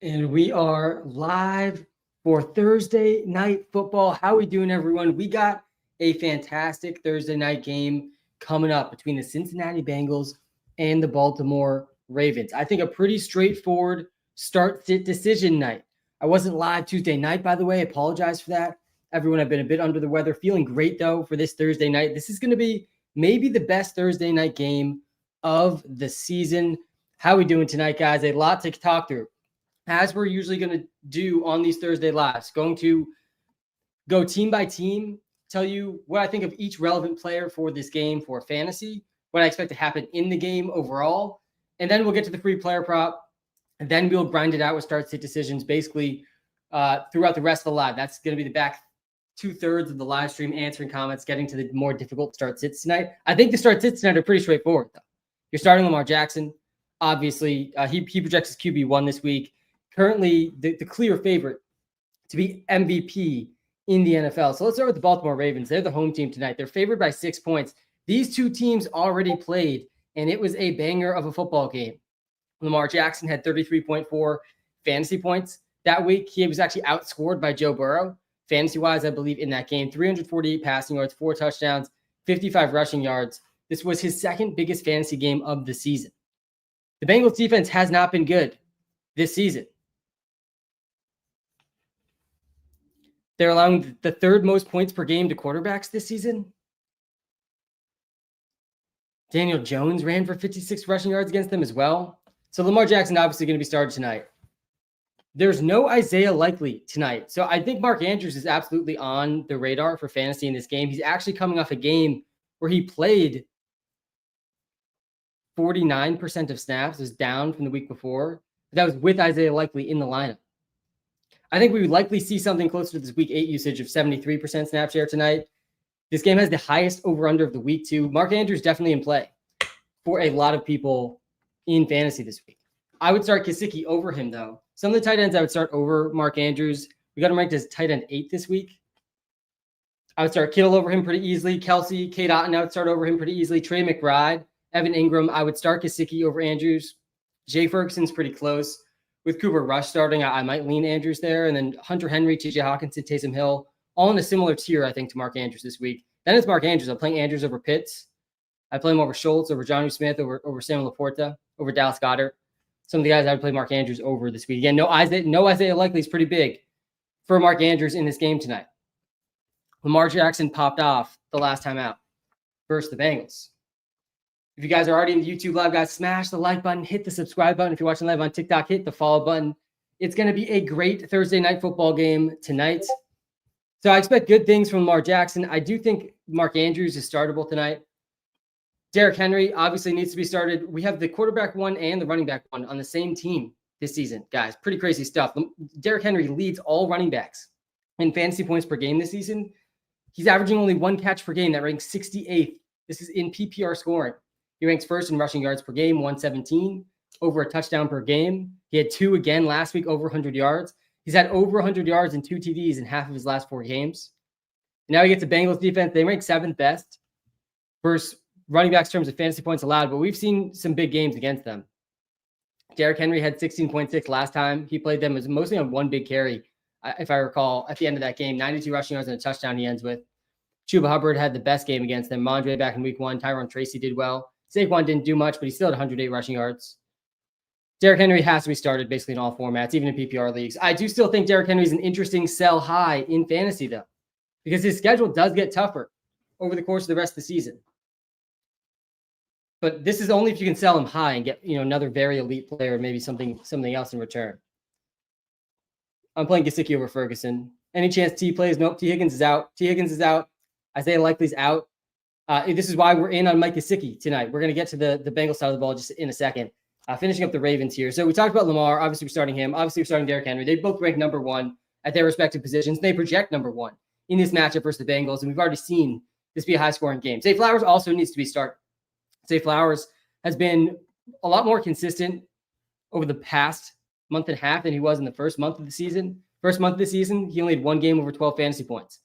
And we are live for Thursday night football. How we doing, everyone? We got a fantastic Thursday night game coming up between the Cincinnati Bengals and the Baltimore Ravens. I think a pretty straightforward start-sit decision night. I wasn't live Tuesday night, by the way. I apologize for that. Everyone, I've been a bit under the weather. Feeling great, though, for this Thursday night. This is going to be maybe the best Thursday night game of the season. How we doing tonight, guys? A lot to talk through, as we're usually going to do on these Thursday lives. Going to go team by team, tell you what I think of each relevant player for this game for fantasy, what I expect to happen in the game overall, and then we'll get to the free player prop, and then we'll grind it out with start-sit decisions basically throughout the rest of the live. That's going to be the back 2/3 of the live stream, answering comments, getting to the more difficult start-sits tonight. I think the start-sits tonight are pretty straightforward, though. You're starting Lamar Jackson. Obviously, he projects his QB1 this week. Currently, the clear favorite to be MVP in the NFL. So let's start with the Baltimore Ravens. They're the home team tonight. They're favored by 6 points. These two teams already played, and it was a banger of a football game. Lamar Jackson had 33.4 fantasy points that week. He was actually outscored by Joe Burrow, fantasy-wise, I believe, in that game. 348 passing yards, 4 touchdowns, 55 rushing yards. This was his second biggest fantasy game of the season. The Bengals defense has not been good this season. They're allowing the third most points per game to quarterbacks this season. Daniel Jones ran for 56 rushing yards against them as well. So Lamar Jackson obviously going to be started tonight. There's no Isaiah Likely tonight. So I think Mark Andrews is absolutely on the radar for fantasy in this game. He's actually coming off a game where he played 49% of snaps. It was down from the week before. That was with Isaiah Likely in the lineup. I think we would likely see something closer to this week 8 usage of 73% snap share tonight. This game has the highest over-under of the week, too. Mark Andrews definitely in play for a lot of people in fantasy this week. I would start Gesicki over him, though. Some of the tight ends I would start over Mark Andrews. We got him ranked as tight end 8 this week. I would start Kittle over him pretty easily. Kelsey, Kate Otten, I would start over him pretty easily. Trey McBride, Evan Ingram, I would start Gesicki over Andrews. Jay Ferguson's pretty close. With Cooper Rush starting, I might lean Andrews there. And then Hunter Henry, TJ Hawkinson, Taysom Hill, all in a similar tier, I think, to Mark Andrews this week. Then it's Mark Andrews. I'm playing Andrews over Pitts. I play him over Schultz, over Jonnu Smith, over Samuel Laporta, over Dallas Goedert. Some of the guys I would play Mark Andrews over this week. Again, no Isaiah Likely is pretty big for Mark Andrews in this game tonight. Lamar Jackson popped off the last time out versus the Bengals. If you guys are already in the YouTube live, guys, smash the like button, hit the subscribe button. If you're watching live on TikTok, hit the follow button. It's going to be a great Thursday night football game tonight. So I expect good things from Lamar Jackson. I do think Mark Andrews is startable tonight. Derrick Henry obviously needs to be started. We have the quarterback one and the running back one on the same team this season, guys. Pretty crazy stuff. Derrick Henry leads all running backs in fantasy points per game this season. He's averaging only 1 catch per game. That ranks 68th. This is in PPR scoring. He ranks first in rushing yards per game, 117, over a touchdown per game. He had 2 again last week, over 100 yards. He's had over 100 yards and 2 TDs in half of his last 4 games. And now he gets the Bengals defense. They rank 7th best versus running backs in terms of fantasy points allowed, but we've seen some big games against them. Derrick Henry had 16.6 last time. He played them as mostly on 1 big carry, if I recall, at the end of that game. 92 rushing yards and a touchdown he ends with. Chuba Hubbard had the best game against them. Mondre back in week 1. Tyrone Tracy did well. Saquon didn't do much, but he still had 108 rushing yards. Derrick Henry has to be started basically in all formats, even in PPR leagues. I do still think Derrick Henry is an interesting sell high in fantasy, though, because his schedule does get tougher over the course of the rest of the season. But this is only if you can sell him high and get another very elite player, maybe something else in return. I'm playing Gesicki over Ferguson. Any chance T plays? Nope. T. Higgins is out. Isaiah Likely's out. This is why we're in on Mike Gesicki tonight. We're going to get to the Bengals side of the ball just in a second. Finishing up the Ravens here. So we talked about Lamar. Obviously, we're starting him. Obviously, we're starting Derrick Henry. They both rank number 1 at their respective positions. They project number 1 in this matchup versus the Bengals, and we've already seen this be a high-scoring game. Zay Flowers also needs to be started. Zay Flowers has been a lot more consistent over the past month and a half than he was in the first month of the season. First month of the season, he only had 1 game over 12 fantasy points.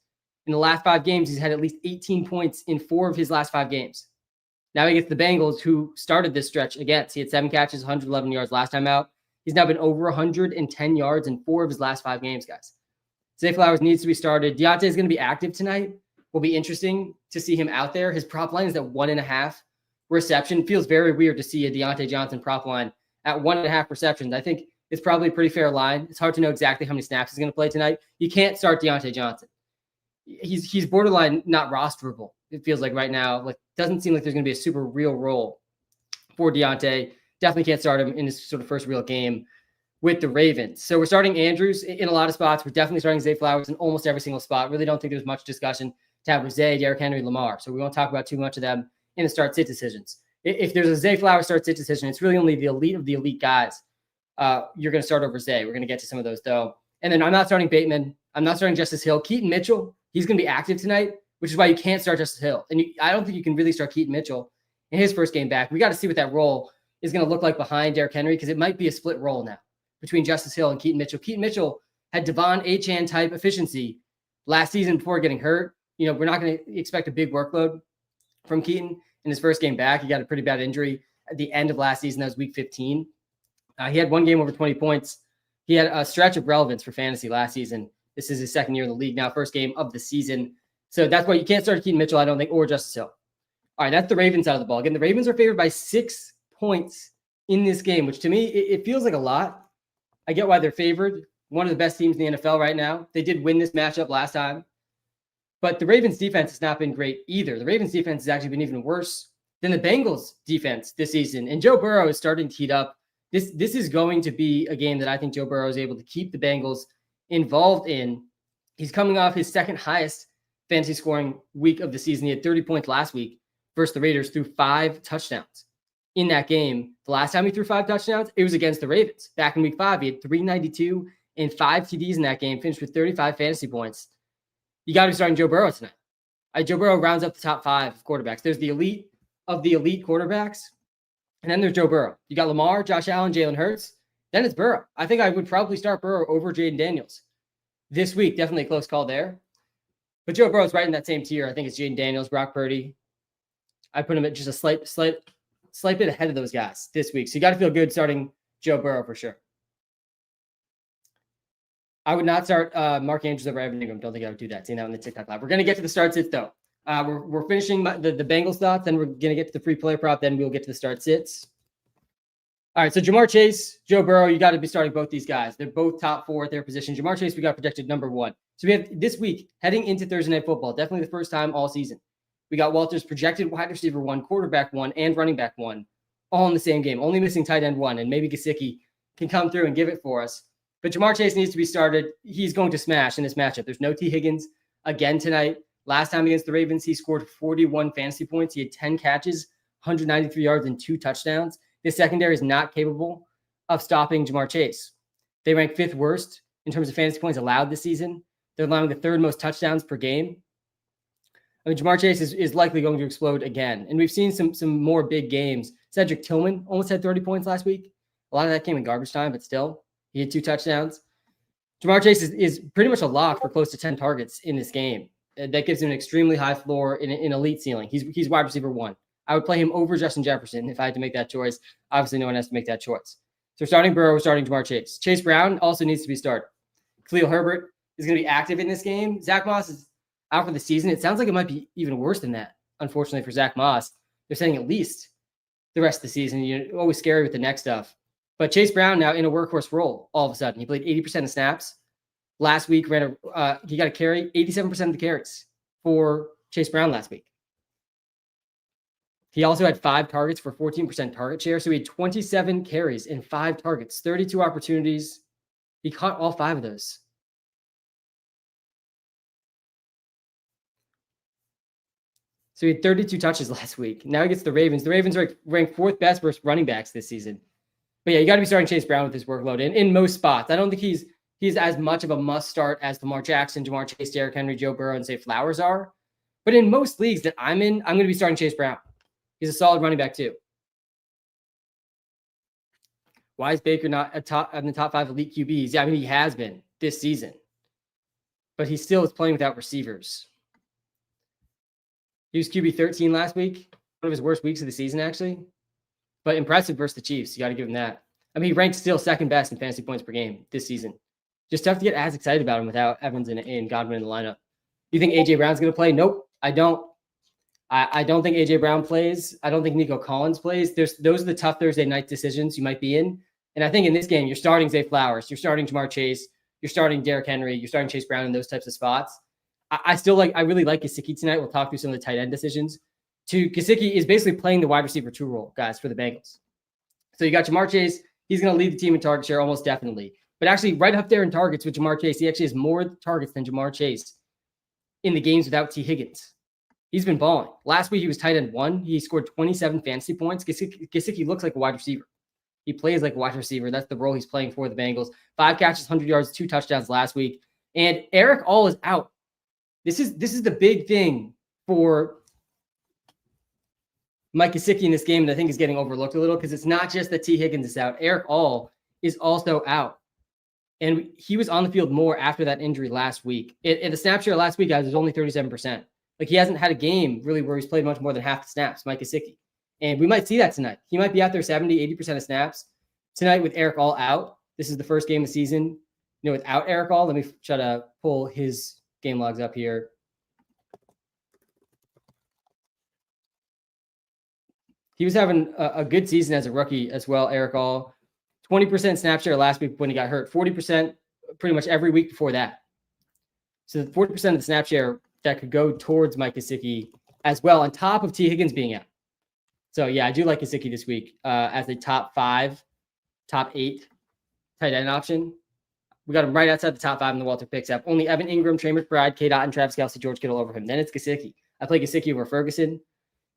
In the last 5 games, he's had at least 18 points in 4 of his last 5 games. Now he gets the Bengals, who started this stretch against. He had 7 catches, 111 yards last time out. He's now been over 110 yards in 4 of his last 5 games, guys. Zay Flowers needs to be started. Deontay is going to be active tonight. Will be interesting to see him out there. His prop line is at 1.5 reception. Feels very weird to see a Deontay Johnson prop line at 1.5 receptions. I think it's probably a pretty fair line. It's hard to know exactly how many snaps he's going to play tonight. You can't start Deontay Johnson. He's borderline not rosterable. It feels like right now. Like, doesn't seem like there's going to be a super real role for Deontay. Definitely can't start him in his sort of first real game with the Ravens. So we're starting Andrews in a lot of spots. We're definitely starting Zay Flowers in almost every single spot. Really don't think there's much discussion to have with Zay, Derrick Henry, Lamar. So we won't talk about too much of them in the start-sit decisions. If there's a Zay Flowers start-sit decision, it's really only the elite of the elite guys you're going to start over Zay. We're going to get to some of those, though. And then I'm not starting Bateman. I'm not starting Justice Hill. Keaton Mitchell, he's going to be active tonight, which is why you can't start Justice Hill. And I don't think you can really start Keaton Mitchell in his first game back. We got to see what that role is going to look like behind Derrick Henry, because it might be a split role now between Justice Hill and Keaton Mitchell. Keaton Mitchell had Devon Achane type efficiency last season before getting hurt. We're not going to expect a big workload from Keaton in his first game back. He got a pretty bad injury at the end of last season. That was week 15. He had one game over 20 points. He had a stretch of relevance for fantasy last season. This is his second year in the league now, first game of the season. So that's why you can't start Keaton Mitchell, I don't think, or Justice Hill. All right, that's the Ravens side of the ball. Again, the Ravens are favored by 6 points in this game, which to me, it feels like a lot. I get why they're favored. One of the best teams in the NFL right now. They did win this matchup last time. But the Ravens defense has not been great either. The Ravens defense has actually been even worse than the Bengals defense this season. And Joe Burrow is starting to heat up. This is going to be a game that I think Joe Burrow is able to keep the Bengals involved in. He's coming off his second highest fantasy scoring week of the season. He had 30 points last week versus the Raiders, threw 5 touchdowns in that game. The last time he threw 5 touchdowns, it was against the Ravens. Back in week 5, he had 392 and 5 TDs in that game, finished with 35 fantasy points. You got to be starting Joe Burrow tonight. Joe Burrow rounds up the top 5 quarterbacks. There's the elite of the elite quarterbacks, and then there's Joe Burrow. You got Lamar, Josh Allen, Jalen Hurts. Then it's Burrow. I think I would probably start Burrow over Jaden Daniels this week. Definitely a close call there. But Joe Burrow's right in that same tier. I think it's Jaden Daniels, Brock Purdy. I put him at just a slight bit ahead of those guys this week. So you got to feel good starting Joe Burrow for sure. I would not start Mark Andrews over Evan Ingram. Don't think I would do that. Seeing that on the TikTok live. We're going to get to the start sits though. We're finishing the Bengals thoughts. Then we're going to get to the free player prop. Then we'll get to the start sits. All right. So Jamar Chase, Joe Burrow, you got to be starting both these guys. They're both top 4 at their position. Jamar Chase, we got projected number 1. So we have this week heading into Thursday Night Football. Definitely the first time all season. We got Walters projected wide receiver 1, quarterback 1, and running back 1, all in the same game. Only missing tight end 1, and maybe Gesicki can come through and give it for us. But Jamar Chase needs to be started. He's going to smash in this matchup. There's no T. Higgins again tonight. Last time against the Ravens, he scored 41 fantasy points. He had 10 catches, 193 yards, and 2 touchdowns. This secondary is not capable of stopping Jamar Chase. They rank 5th worst in terms of fantasy points allowed this season. They're allowing the 3rd most touchdowns per game. I mean, Jamar Chase is likely going to explode again. And we've seen some more big games. Cedric Tillman almost had 30 points last week. A lot of that came in garbage time, but still, he had 2 touchdowns. Jamar Chase is pretty much a lock for close to 10 targets in this game. That gives him an extremely high floor in elite ceiling. He's wide receiver 1. I would play him over Justin Jefferson if I had to make that choice. Obviously, no one has to make that choice. So starting Burrow, starting Jamar Chase. Chase Brown also needs to be started. Khalil Herbert is going to be active in this game. Zach Moss is out for the season. It sounds like it might be even worse than that, unfortunately, for Zach Moss. They're saying at least the rest of the season. You're always scary with the neck stuff. But Chase Brown now in a workhorse role all of a sudden. He played 80% of snaps. Last week, he got a carry, 87% of the carries for Chase Brown last week. He also had 5 targets for 14% target share. So he had 27 carries and 5 targets, 32 opportunities. He caught all 5 of those. So he had 32 touches last week. Now he gets the Ravens. The Ravens are ranked 4th best versus running backs this season. But yeah, you got to be starting Chase Brown with his workload in most spots. I don't think he's as much of a must start as Lamar Jackson, Jamar Chase, Derrick Henry, Joe Burrow, and Zay Flowers are. But in most leagues that I'm in, I'm going to be starting Chase Brown. He's a solid running back too. Why is Baker not in the top 5 elite QBs? Yeah, I mean, he has been this season. But he still is playing without receivers. He was QB 13 last week. One of his worst weeks of the season, actually. But impressive versus the Chiefs. You got to give him that. I mean, he ranks still second best in fantasy points per game this season. Just tough to get as excited about him without Evans and Godwin in the lineup. You think AJ Brown's going to play? Nope, I don't. I don't think AJ Brown plays. I don't think Nico Collins plays. Those are the tough Thursday night decisions you might be in. And I think in this game, you're starting Zay Flowers, you're starting Jamar Chase, you're starting Derrick Henry, you're starting Chase Brown in those types of spots. I really like Gesicki tonight. We'll talk through some of the tight end decisions. Gesicki is basically playing the wide receiver 2 role, guys, for the Bengals. So you got Jamar Chase. He's going to lead the team in target share almost definitely. But actually, right up there in targets with Jamar Chase, he actually has more targets than Jamar Chase in the games without T. Higgins. He's been balling. Last week, he was tight end 1. He scored 27 fantasy points. Gesicki looks like a wide receiver. He plays like a wide receiver. That's the role he's playing for the Bengals. 5 catches, 100 yards, 2 touchdowns last week. And Eric All is out. This is the big thing for Mike Gesicki in this game that I think is getting overlooked a little, because it's not just that T. Higgins is out. Eric All is also out. And he was on the field more after that injury last week. In the snap share last week, guys, it was only 37%. Like, he hasn't had a game really where he's played much more than half the snaps, Mike Gesicki. And we might see that tonight. He might be out there 70, 80% of snaps tonight with Eric All out. This is the first game of the season, without Eric All. Let me try to pull his game logs up here. He was having a good season as a rookie as well, Eric All. 20% snap share last week when he got hurt. 40% pretty much every week before that. So 40% of the snap share that could go towards Mike Gesicki as well, on top of T. Higgins being out. So, yeah, I do like Gesicki this week as a top 5, top 8 tight end option. We got him right outside the top 5 in the Walter picks app. Only Evan Ingram, Trey McBride, K. Dot, and Travis Kelce, George Kittle over him. Then it's Gesicki. I play Gesicki over Ferguson.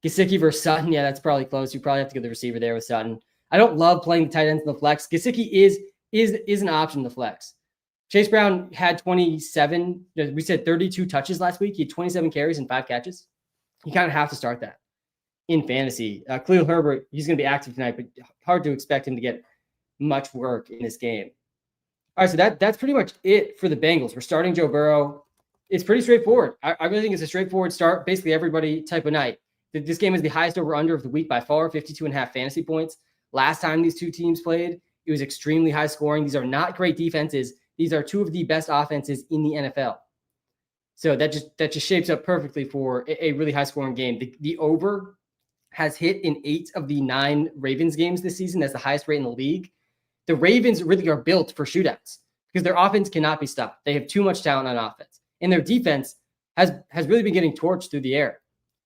Gesicki versus Sutton, yeah, that's probably close. You probably have to get the receiver there with Sutton. I don't love playing the tight ends in the flex. Gesicki is an option in the flex. Chase Brown had 27, we said 32 touches last week. He had 27 carries and 5 catches. You kind of have to start that in fantasy. Khalil Herbert, he's going to be active tonight, but hard to expect him to get much work in this game. All right, so that's pretty much it for the Bengals. We're starting Joe Burrow. It's pretty straightforward. I really think it's a straightforward start, basically everybody type of night. This game is the highest over-under of the week by far, 52.5 fantasy points. Last time these two teams played, it was extremely high scoring. These are not great defenses. These are 2 of the best offenses in the NFL. So that just shapes up perfectly for a really high scoring game. The over has hit in 8 of the 9 Ravens games this season. That's the highest rate in the league. The Ravens really are built for shootouts because their offense cannot be stopped. They have too much talent on offense. And their defense has really been getting torched through the air.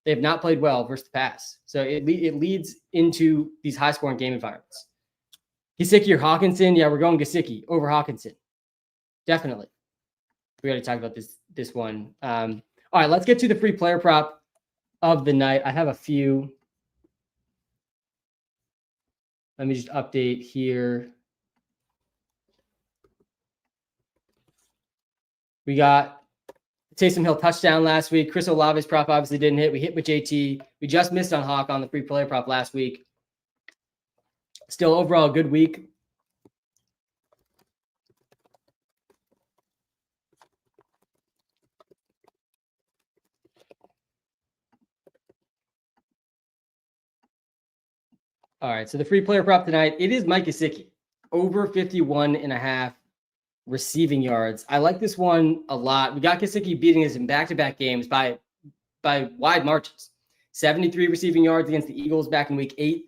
They have not played well versus the pass. So it leads into these high-scoring game environments. Gesicki or Hawkinson? Yeah, we're going Gesicki over Hawkinson. Definitely. We already talked about this one. All right, let's get to the free player prop of the night. I have a few. Let me just update here. We got Taysom Hill touchdown last week. Chris Olave's prop obviously didn't hit. We hit with JT. We just missed on Hawk on the free player prop last week. Still overall a good week. All right, so the free player prop tonight, it is Mike Gesicki. Over 51.5 receiving yards. I like this one a lot. We got Gesicki beating us in back-to-back games by wide margins. 73 receiving yards against the Eagles back in week 8.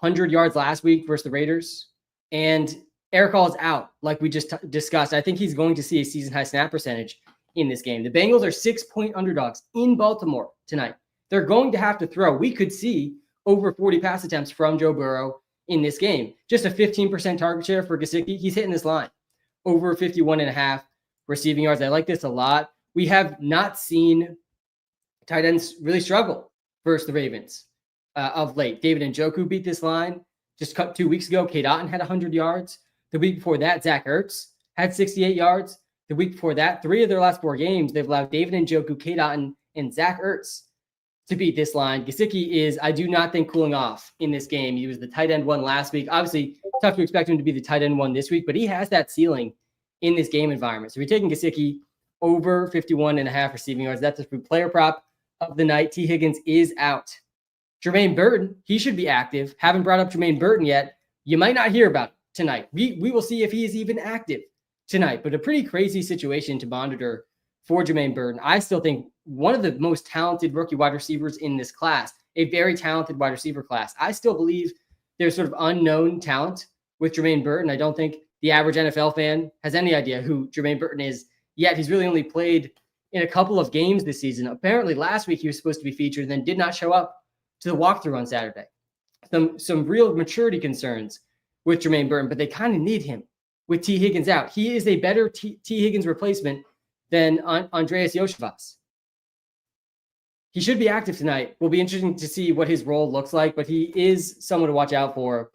100 yards last week versus the Raiders. And Eric Hall is out, like we just discussed. I think he's going to see a season-high snap percentage in this game. The Bengals are 6-point underdogs in Baltimore tonight. They're going to have to throw. We could see over 40 pass attempts from Joe Burrow in this game. Just a 15% target share for Gesicki. He's hitting this line. Over 51.5 receiving yards. I like this a lot. We have not seen tight ends really struggle versus the Ravens of late. David Njoku beat this line just 2 weeks ago. K. Dotton had 100 yards. The week before that, Zach Ertz had 68 yards. The week before that, 3 of their last 4 games, they've allowed David Njoku, K. Dotton, and Zach Ertz to beat this line. Gesicki is, I do not think, cooling off in this game. He was the tight end 1 last week. Obviously, tough to expect him to be the tight end 1 this week, but he has that ceiling in this game environment. So we're taking Gesicki over 51.5 receiving yards. That's a free player prop of the night. T. Higgins is out. Jermaine Burton, he should be active. Haven't brought up Jermaine Burton yet. You might not hear about him. tonight. We will see if he is even active tonight, but a pretty crazy situation to monitor for Jermaine Burton. I still think one of the most talented rookie wide receivers in this class, a very talented wide receiver class. I still believe there's sort of unknown talent with Jermaine Burton. I don't think the average NFL fan has any idea who Jermaine Burton is yet. He's really only played in a couple of games this season. Apparently last week he was supposed to be featured and then did not show up to the walkthrough on Saturday. Some real maturity concerns with Jermaine Burton, but they kind of need him with T. Higgins out. He is a better T. Higgins replacement than Andreas Iosivas. He should be active tonight. Will be interesting to see what his role looks like, but he is someone to watch out for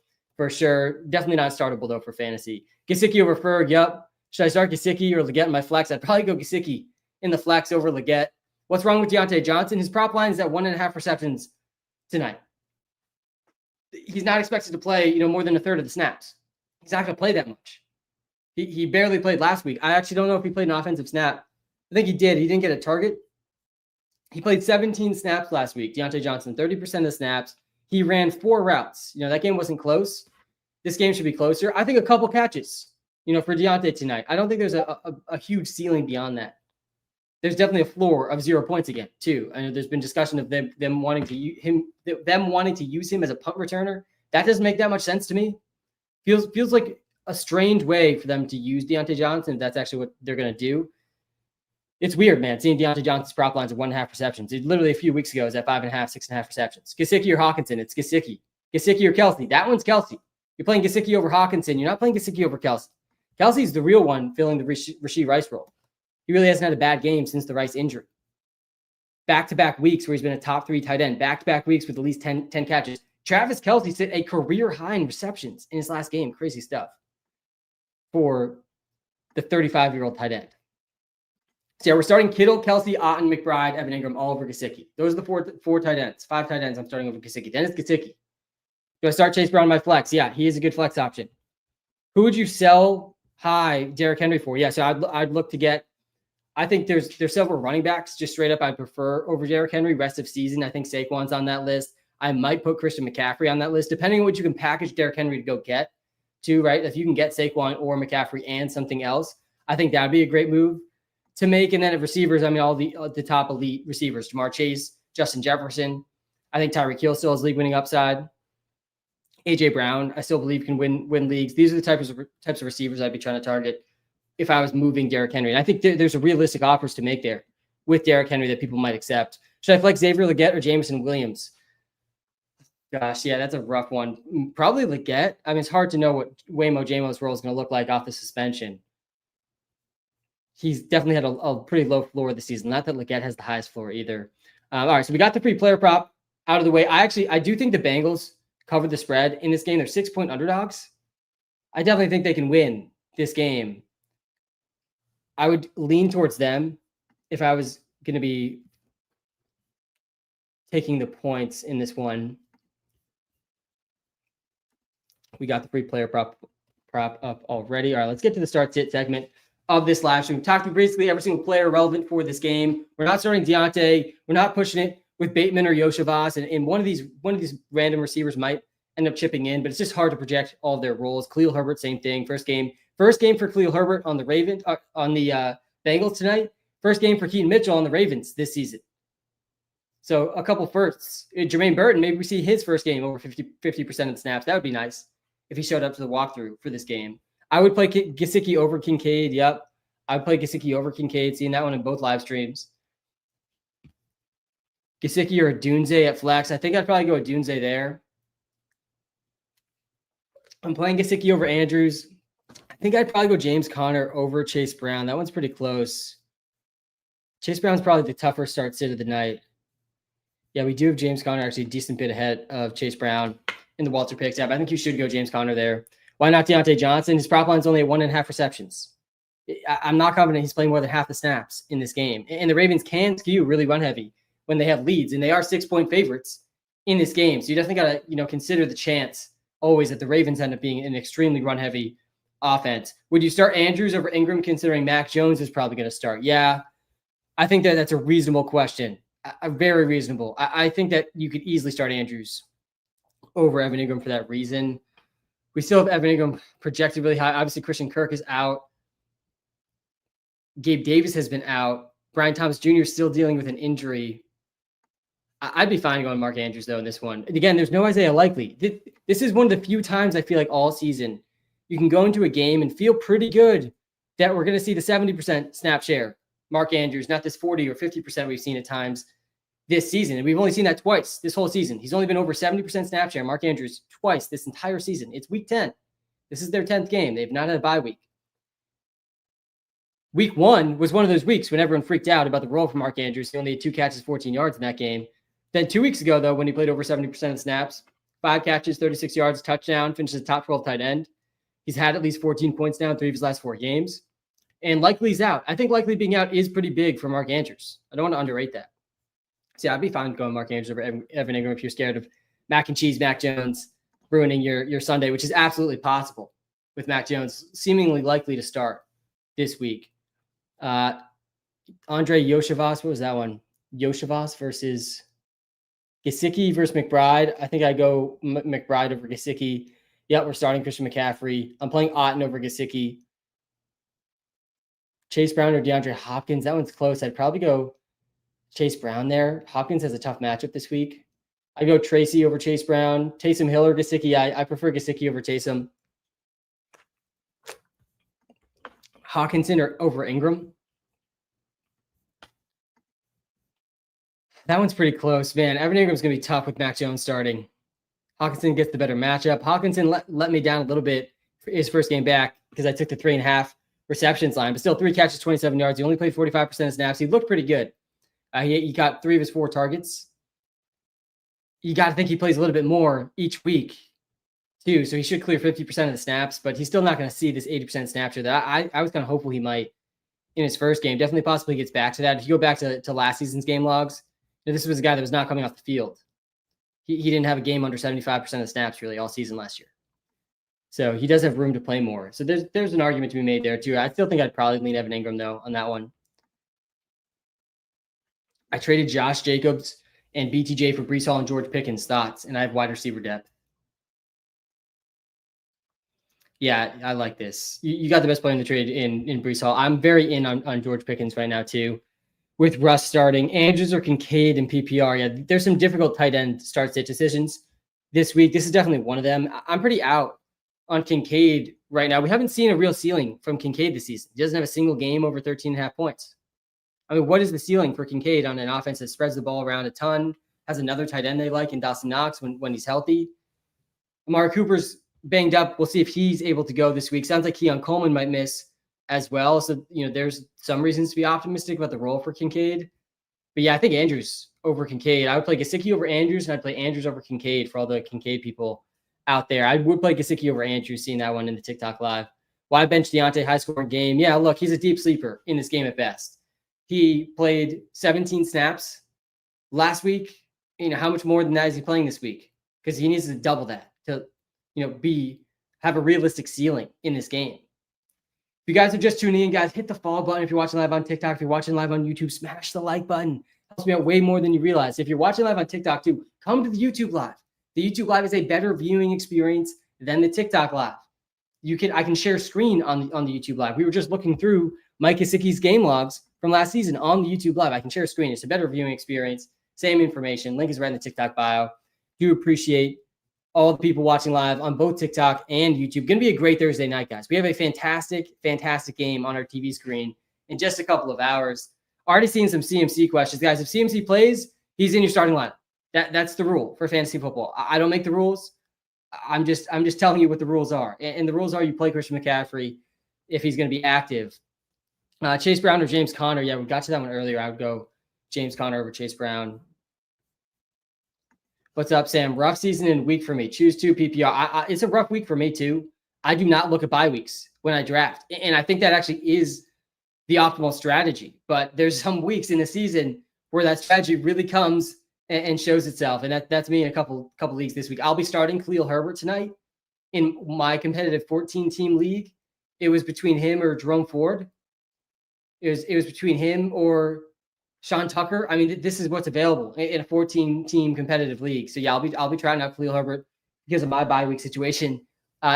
sure. Definitely not startable, though, for fantasy. Gesicki over Ferg, yep. Should I start Gesicki or Leggett in my flex? I'd probably go Gesicki in the flex over Leggett. What's wrong with Deontay Johnson? His prop line is at 1.5 receptions tonight. He's not expected to play, more than a third of the snaps. He's not going to play that much. He barely played last week. I actually don't know if he played an offensive snap. I think he did. He didn't get a target. He played 17 snaps last week. Deontay Johnson, 30% of the snaps. He ran 4 routes. That game wasn't close. This game should be closer. I think a couple catches, for Deontay tonight. I don't think there's a huge ceiling beyond that. There's definitely a floor of 0 points again, too. I know there's been discussion of them wanting to use him as a punt returner. That doesn't make that much sense to me. Feels like a strange way for them to use Deontay Johnson if that's actually what they're going to do. It's weird, man, seeing Deontay Johnson's prop lines at 1.5 receptions. It literally a few weeks ago was at 5.5, 6.5 receptions. Gesicki or Hawkinson, it's Gesicki. Gesicki or Kelsey, that one's Kelsey. You're playing Gesicki over Hawkinson. You're not playing Gesicki over Kelsey. Kelsey's the real one filling the Rashee Rice role. He really hasn't had a bad game since the Rice injury. Back-to-back weeks where he's been a top 3 tight end. Back-to-back weeks with at least 10 catches. Travis Kelce set a career high in receptions in his last game. Crazy stuff for the 35-year-old tight end. So yeah, we're starting Kittle, Kelce, Otten, McBride, Evan Ingram, all over Gesicki. Those are the four tight ends. 5 tight ends I'm starting over Gesicki. Then it's Gesicki. Do I start Chase Brown in my flex? Yeah, he is a good flex option. Who would you sell high Derrick Henry for? Yeah, so I'd look to get. I think there's several running backs just straight up I'd prefer over Derrick Henry rest of season. I think Saquon's on that list. I might put Christian McCaffrey on that list, depending on what you can package Derrick Henry to go get to, right? If you can get Saquon or McCaffrey and something else, I think that would be a great move to make. And then at receivers, all the top elite receivers, Jamar Chase, Justin Jefferson. I think Tyreek Hill still has league-winning upside. A.J. Brown, I still believe can win leagues. These are the types of receivers I'd be trying to target if I was moving Derrick Henry. And I think there's a realistic offers to make there with Derrick Henry that people might accept. Should I flex Xavier Leggett or Jameson Williams? Gosh, yeah, that's a rough one. Probably Leggett. It's hard to know what Waymo Jamo's role is going to look like off the suspension. He's definitely had a pretty low floor this season. Not that Leggett has the highest floor either. All right, so we got the pre-player prop out of the way. I do think the Bengals covered the spread in this game. They're 6-point underdogs. I definitely think they can win this game. I would lean towards them if I was going to be taking the points in this one. We got the pre-player prop up already. All right, let's get to the start-sit segment of this live stream. We talked to basically every single player relevant for this game. We're not starting Deontay. We're not pushing it with Bateman or Iosivas, and one of these random receivers might end up chipping in, but it's just hard to project all of their roles. Khalil Herbert, same thing. First game for Khalil Herbert on the Bengals tonight. First game for Keaton Mitchell on the Ravens this season. So a couple firsts. Jermaine Burton, maybe we see his first game over 50% of the snaps. That would be nice if he showed up to the walkthrough for this game. I would play Gesicki over Kincaid. Yep. I would play Gesicki over Kincaid, seeing that one in both live streams. Gesicki or Dunze at flex. I think I'd probably go with Dunze there. I'm playing Gesicki over Andrews. I think I'd probably go James Conner over Chase Brown. That one's pretty close. Chase Brown's probably the tougher start sit of the night. Yeah, we do have James Conner actually a decent bit ahead of Chase Brown in the Walter Picks app. I think you should go James Conner there. Why not Deontay Johnson? His prop line's only at 1.5 receptions. I'm not confident he's playing more than half the snaps in this game. And the Ravens can skew really run heavy when they have leads, and they are 6-point favorites in this game. So you definitely got to, consider the chance always that the Ravens end up being an extremely run heavy offense. Would you start Andrews over Ingram, considering Mac Jones is probably going to start? Yeah, I think that's a reasonable question. Very reasonable. I think that you could easily start Andrews over Evan Ingram for that reason. We still have Evan Ingram projected really high. Obviously, Christian Kirk is out. Gabe Davis has been out. Brian Thomas Jr. is still dealing with an injury. I'd be fine going Mark Andrews, though, in this one. Again, there's no Isaiah Likely. This is one of the few times I feel like all season you can go into a game and feel pretty good that we're going to see the 70% snap share. Mark Andrews, not this 40 or 50% we've seen at times this season. And we've only seen that twice this whole season. He's only been over 70% snap share, Mark Andrews, twice this entire season. It's week 10. This is their 10th game. They've not had a bye week. Week 1 was one of those weeks when everyone freaked out about the role for Mark Andrews. He only had 2 catches, 14 yards in that game. Then 2 weeks ago, though, when he played over 70% of snaps, 5 catches, 36 yards, touchdown, finishes top 12 tight end. He's had at least 14 points now in 3 of his last 4 games. And Likely's out. I think Likely being out is pretty big for Mark Andrews. I don't want to underrate that. So yeah, I'd be fine going Mark Andrews over Evan Ingram if you're scared of Mac and Cheese, Mac Jones ruining your Sunday, which is absolutely possible with Mac Jones seemingly likely to start this week. Andre Yoshivas, what was that one? Yoshivas versus Gesicki versus McBride. I think I go McBride over Gesicki. Yep, we're starting Christian McCaffrey. I'm playing Otten over Gesicki. Chase Brown or DeAndre Hopkins. That one's close. I'd probably go Chase Brown there. Hopkins has a tough matchup this week. I go Tracy over Chase Brown. Taysom Hill or Gesicki. I prefer Gesicki over Taysom. Hawkinson or over Ingram. That one's pretty close, man. Evan Ingram's going to be tough with Mac Jones starting. Hawkinson gets the better matchup. Hawkinson let me down a little bit for his first game back because I took the 3.5 receptions line, but still 3 catches, 27 yards. He only played 45% of snaps. He looked pretty good. He got 3 of his 4 targets. You got to think he plays a little bit more each week, too. So he should clear 50% of the snaps, but he's still not going to see this 80% snap share that I was kind of hopeful he might in his first game. Definitely possibly gets back to that. If you go back to last season's game logs, this was a guy that was not coming off the field. He didn't have a game under 75% of snaps really all season last year. So he does have room to play more. So there's an argument to be made there too. I still think I'd probably lean Evan Ingram though on that one. I traded Josh Jacobs and BTJ for Breece Hall and George Pickens. Thoughts? And I have wide receiver depth. Yeah, I like this. You got the best player in the trade in Breece Hall. I'm very in on George Pickens right now too. With Russ starting, Andrews or Kincaid in PPR. Yeah, there's some difficult tight end start-sit decisions this week. This is definitely one of them. I'm pretty out on Kincaid right now. We haven't seen a real ceiling from Kincaid this season. He doesn't have a single game over 13.5 points. I mean, what is the ceiling for Kincaid on an offense that spreads the ball around a ton, has another tight end they like in Dawson Knox when he's healthy? Amari Cooper's banged up. We'll see if he's able to go this week. Sounds like Keon Coleman might miss as well. So, there's some reasons to be optimistic about the role for Kincaid. But yeah, I think Andrews over Kincaid. I would play Gesicki over Andrews, and I'd play Andrews over Kincaid for all the Kincaid people out there. I would play Gesicki over Andrews, seeing that one in the TikTok live. Why bench Deontay, high-scoring game? Yeah, look, he's a deep sleeper in this game at best. He played 17 snaps last week. How much more than that is he playing this week? Because he needs to double that to, have a realistic ceiling in this game. If you guys are just tuning in, guys, hit the follow button. If you're watching live on TikTok, if you're watching live on YouTube, smash the like button. It helps me out way more than you realize. If you're watching live on TikTok too, come to the YouTube live. The YouTube live is a better viewing experience than the TikTok live. I can share screen on the YouTube live. We were just looking through Mike Gesicki's game logs from last season on the YouTube live. I can share screen. It's a better viewing experience. Same information. Link is right in the TikTok bio. Do appreciate all the people watching live on both TikTok and YouTube. Going to be a great Thursday night, guys. We have a fantastic, fantastic game on our TV screen in just a couple of hours. Already seeing some CMC questions. Guys, if CMC plays, he's in your starting lineup. That's the rule for fantasy football. I don't make the rules. I'm just telling you what the rules are. And the rules are you play Christian McCaffrey if he's going to be active. Chase Brown or James Conner. Yeah, we got to that one earlier. I would go James Conner over Chase Brown. What's up, Sam? Rough season and week for me. Choose 2 PPR. It's a rough week for me, too. I do not look at bye weeks when I draft. And I think that actually is the optimal strategy. But there's some weeks in the season where that strategy really comes and shows itself. And that's me in a couple leagues this week. I'll be starting Khalil Herbert tonight in my competitive 14-team league. It was between him or Jerome Ford. It was between him or Sean Tucker. I mean, this is what's available in a 14-team competitive league. So yeah, I'll be trying out Khalil Herbert because of my bye week situation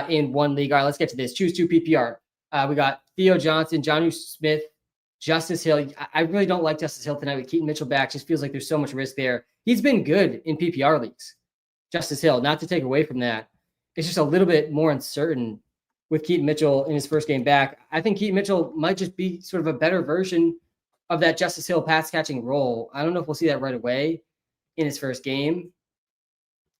in one league. All right, let's get to this. Choose 2 PPR. We got Theo Johnson, Jonnu Smith, Justice Hill. I really don't like Justice Hill tonight with Keaton Mitchell back. Just feels like there's so much risk there. He's been good in PPR leagues. Justice Hill, not to take away from that. It's just a little bit more uncertain with Keaton Mitchell in his first game back. I think Keaton Mitchell might just be sort of a better version of that Justice Hill pass catching role. I don't know if we'll see that right away in his first game.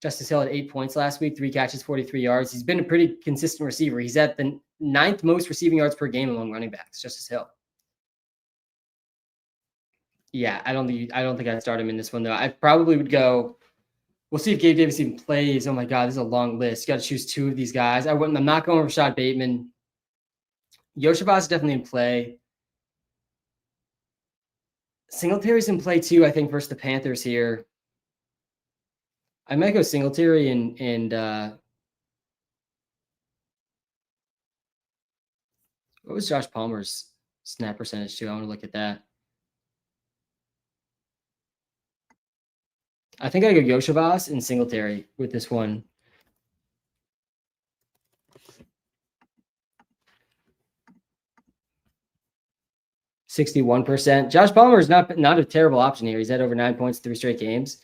Justice Hill had 8 points last week, 3 catches, 43 yards. He's been a pretty consistent receiver. He's at the 9th most receiving yards per game among running backs, Justice Hill. Yeah, I don't think I'd start him in this one, though. I probably would go. We'll see if Gabe Davis even plays. Oh, my God, this is a long list. You got to choose 2 of these guys. I'm not going Rashad Bateman. Yoshabaz is definitely in play. Singletary's in play, too, I think, versus the Panthers here. I might go Singletary and what was Josh Palmer's snap percentage, too? I want to look at that. I think I go Yoshavas and Singletary with this one. %61%. Josh Palmer is not a terrible option here. He's had over 9 points 3 straight games.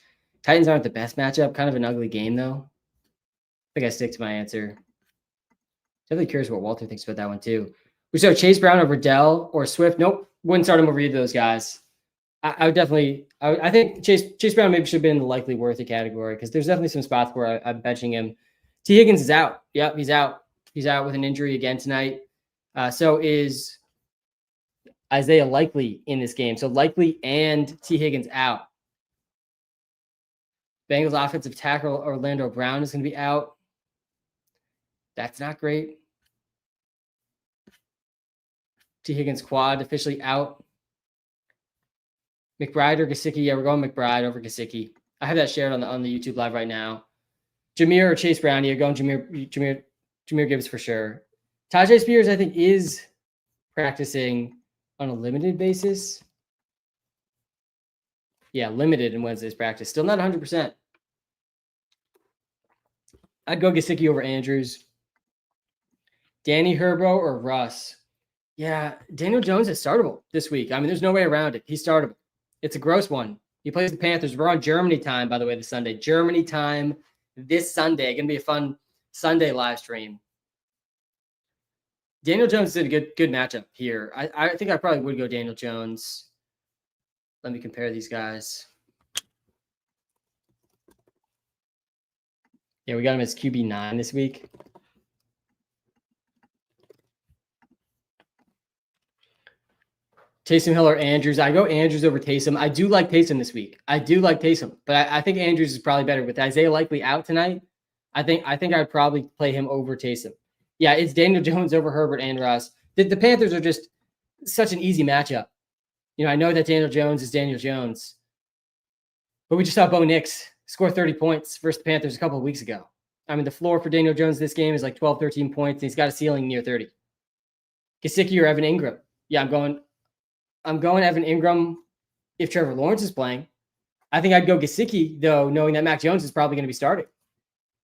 Titans aren't the best matchup. Kind of an ugly game, though. I think I stick to my answer. Definitely curious what Walter thinks about that one, too. We start Chase Brown over Dell or Swift. Nope. Wouldn't start him over either of those guys. I would definitely – I think Chase Brown maybe should have been in the likely worthy category because there's definitely some spots where I'm benching him. T. Higgins is out. Yep, he's out. He's out with an injury again tonight. So is Isaiah Likely in this game. So Likely and T. Higgins out. Bengals offensive tackle Orlando Brown is going to be out. That's not great. T. Higgins quad officially out. McBride or Gesicki? Yeah, we're going McBride over Gesicki. I have that shared on the YouTube live right now. Jameer or Chase Brown? You're going Jameer Gibbs for sure. Tajay Spears, I think, is practicing on a limited basis. Yeah, limited in Wednesday's practice. Still not 100%. I'd go Gesicki over Andrews. Danny Herbo or Russ? Yeah, Daniel Jones is startable this week. I mean, there's no way around it. He's startable. It's a gross one. He plays the Panthers. We're on Germany time, by the way, this Sunday. Germany time this Sunday. Going to be a fun Sunday live stream. Daniel Jones did a good matchup here. I think I probably would go Daniel Jones. Let me compare these guys. Yeah, we got him as QB9 this week. Taysom Hill or Andrews? I go Andrews over Taysom. I do like Taysom this week. But I think Andrews is probably better. With Isaiah Likely out tonight, I think I'd probably play him over Taysom. Yeah, it's Daniel Jones over Herbert and Russ. The Panthers are just such an easy matchup. You know, I know that Daniel Jones is Daniel Jones, but we just saw Bo Nix score 30 points versus the Panthers a couple of weeks ago. I mean, the floor for Daniel Jones this game is like 12, 13 points, and he's got a ceiling near 30. Gesicki or Evan Ingram? Yeah, I'm going Evan Ingram if Trevor Lawrence is playing. I think I'd go Gesicki, though, knowing that Mac Jones is probably going to be starting.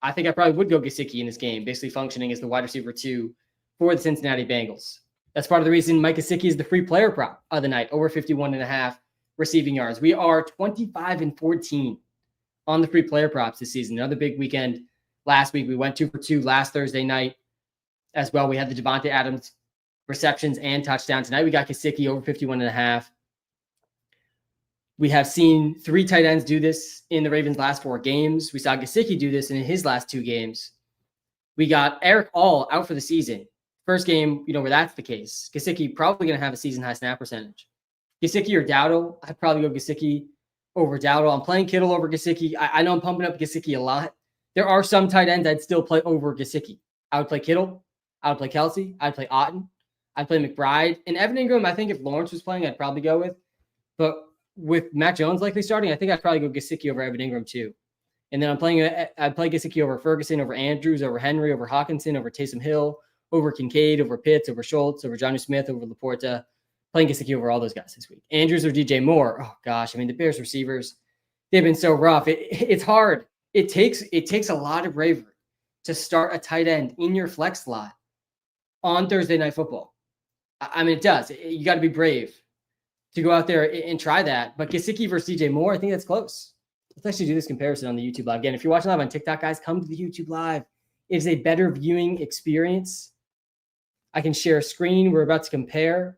I think I probably would go Gesicki in this game, basically functioning as the wide receiver 2 for the Cincinnati Bengals. That's part of the reason Mike Gesicki is the free player prop of the night, over 51.5 receiving yards. We are 25-14 on the free player props this season. Another big weekend last week. We went 2 for 2 last Thursday night as well. We had the Devontae Adams receptions and touchdown. Tonight we got Gesicki over 51.5. We have seen 3 tight ends do this in the Ravens' last 4 games. We saw Gesicki do this in his last 2 games. We got Eric All out for the season. First game, where that's the case. Gesicki probably going to have a season-high snap percentage. Gesicki or Dowdle? I'd probably go Gesicki over Dowdle. I'm playing Kittle over Gesicki. I know I'm pumping up Gesicki a lot. There are some tight ends I'd still play over Gesicki. I would play Kittle. I would play Kelsey. I'd play Otten. I'd play McBride. And Evan Ingram, I think if Lawrence was playing, I'd probably go with. But with Mac Jones likely starting, I think I'd probably go Gesicki over Evan Ingram too. And then I'd play Gesicki over Ferguson, over Andrews, over Henry, over Hawkinson, over Taysom Hill, over Kincaid, over Pitts, over Schultz, over Jonnu Smith, over Laporta. Playing Gesicki over all those guys this week. Andrews or DJ Moore. Oh gosh, I mean the Bears receivers, they've been so rough. It's hard. It takes a lot of bravery to start a tight end in your flex slot on Thursday Night Football. I mean, it does. You got to be brave to go out there and try that. But Gesicki versus DJ Moore, I think that's close. Let's actually do this comparison on the YouTube Live. Again, if you're watching live on TikTok, guys, come to the YouTube Live. It is a better viewing experience. I can share a screen. We're about to compare.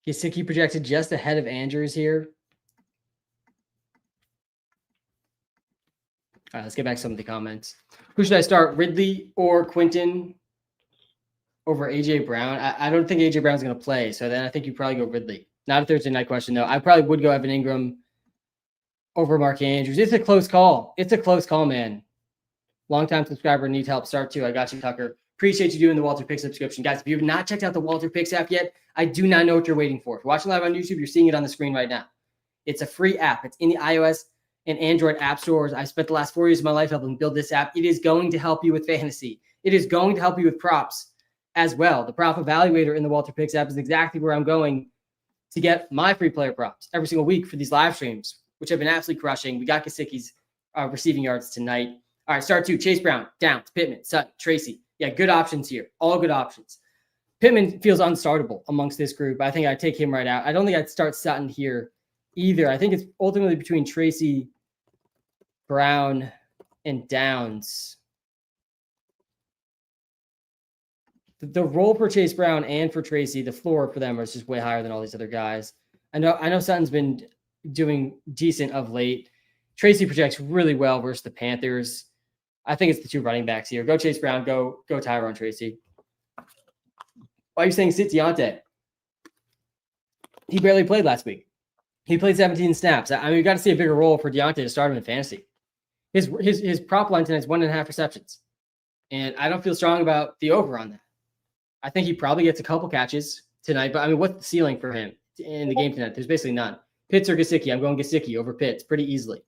Gesicki projected just ahead of Andrews here. All right, let's get back to some of the comments. Who should I start, Ridley or Quinton over A.J. Brown? I don't think A.J. Brown's going to play, so then I think you probably go Ridley. Not a Thursday night question, though. I probably would go Evan Ingram over Mark Andrews. It's a close call. It's a close call, man. Longtime subscriber, needs help. Start too. I got you, Tucker. Appreciate you doing the Walter Pick subscription. Guys, if you have not checked out the Walter Picks app yet, I do not know what you're waiting for. If you're watching live on YouTube, you're seeing it on the screen right now. It's a free app. It's in the iOS and Android app stores. I spent the last 4 years of my life helping build this app. It is going to help you with fantasy. It is going to help you with props as well. The prop evaluator in the Walter Picks app is exactly where I'm going to get my free player props every single week for these live streams, which have been absolutely crushing. We got Gesicki's receiving yards tonight. All right, start two. Chase Brown, Downs, Pittman, Sutton, Tracy. Yeah, good options here. All good options. Pittman feels unstartable amongst this group. I think I'd take him right out. I don't think I'd start Sutton here either. I think it's ultimately between Tracy, Brown, and Downs. The role for Chase Brown and for Tracy, the floor for them is just way higher than all these other guys. I know Sutton's been doing decent of late. Tracy projects really well versus the Panthers. I think it's the two running backs here. Go Chase Brown, go Tyrone Tracy. Why are you saying sit Deontay? He barely played last week. He played 17 snaps. I mean, we got to see a bigger role for Deontay to start him in fantasy. His prop line tonight is 1.5 receptions. And I don't feel strong about the over on that. I think he probably gets a couple catches tonight, but I mean, what's the ceiling for him in the game tonight? There's basically none. Pitts or Gesicki? I'm going Gesicki over Pitts pretty easily.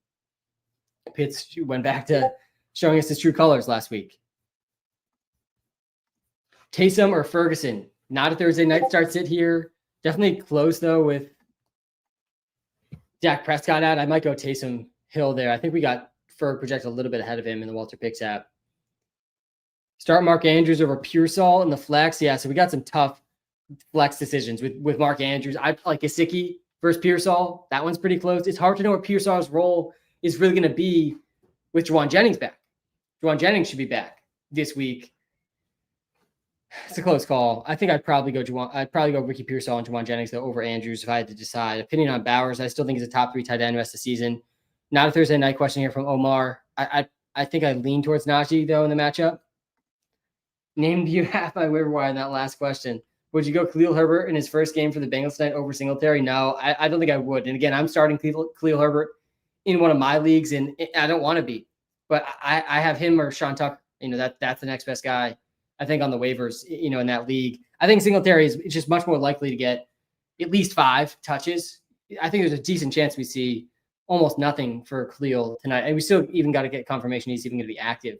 Pitts went back to showing us his true colors last week. Taysom or Ferguson? Not a Thursday night start sit here. Definitely close, though, with Dak Prescott out. I might go Taysom Hill there. I think we got Ferg projected a little bit ahead of him in the Walter Picks app. Start Mark Andrews over Pearsall in the flex. Yeah, so we got some tough flex decisions with Mark Andrews. I like Gesicki versus Pearsall. That one's pretty close. It's hard to know what Pearsall's role is really going to be with Juwan Jennings back. Juwan Jennings should be back this week. It's a close call. I think I'd probably go Ricky Pearsall and Juwan Jennings though over Andrews if I had to decide. Opinion on Bowers, I still think he's a top 3 tight end rest of the season. Not a Thursday night question here from Omar. I think I lean towards Najee though in the matchup. Name do you have my waiver wire in that last question? Would you go Khalil Herbert in his first game for the Bengals tonight over Singletary? No, I don't think I would. And again, I'm starting Khalil Herbert in one of my leagues, and I don't want to be. But I have him or Sean Tucker. You know, that's the next best guy, I think, on the waivers, you know, in that league. I think Singletary is just much more likely to get at least 5 touches. I think there's a decent chance we see almost nothing for Khalil tonight. And we still even got to get confirmation he's even going to be active.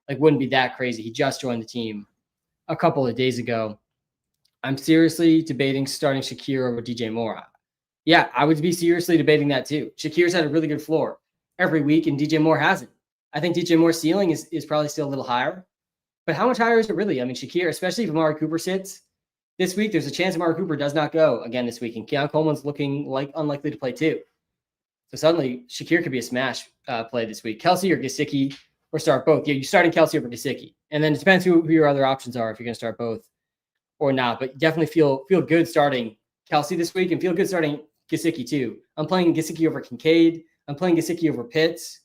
Like, wouldn't be that crazy. He just joined the team a couple of days ago. I'm seriously debating starting Shakir over DJ Moore. Yeah, I would be seriously debating that too. Shakir's had a really good floor every week, and DJ Moore hasn't. I think DJ Moore's ceiling is probably still a little higher. But how much higher is it really? I mean, Shakir, especially if Amari Cooper sits this week, there's a chance Amari Cooper does not go again this week, and Keon Coleman's looking like unlikely to play too. So suddenly, Shakir could be a smash play this week. Kelsey or Gesicki, or start both. Yeah, you're starting Kelsey over Gesicki. And then it depends who your other options are, if you're going to start both or not. But definitely feel good starting Kelsey this week and feel good starting Gesicki too. I'm playing Gesicki over Kincaid. I'm playing Gesicki over Pitts.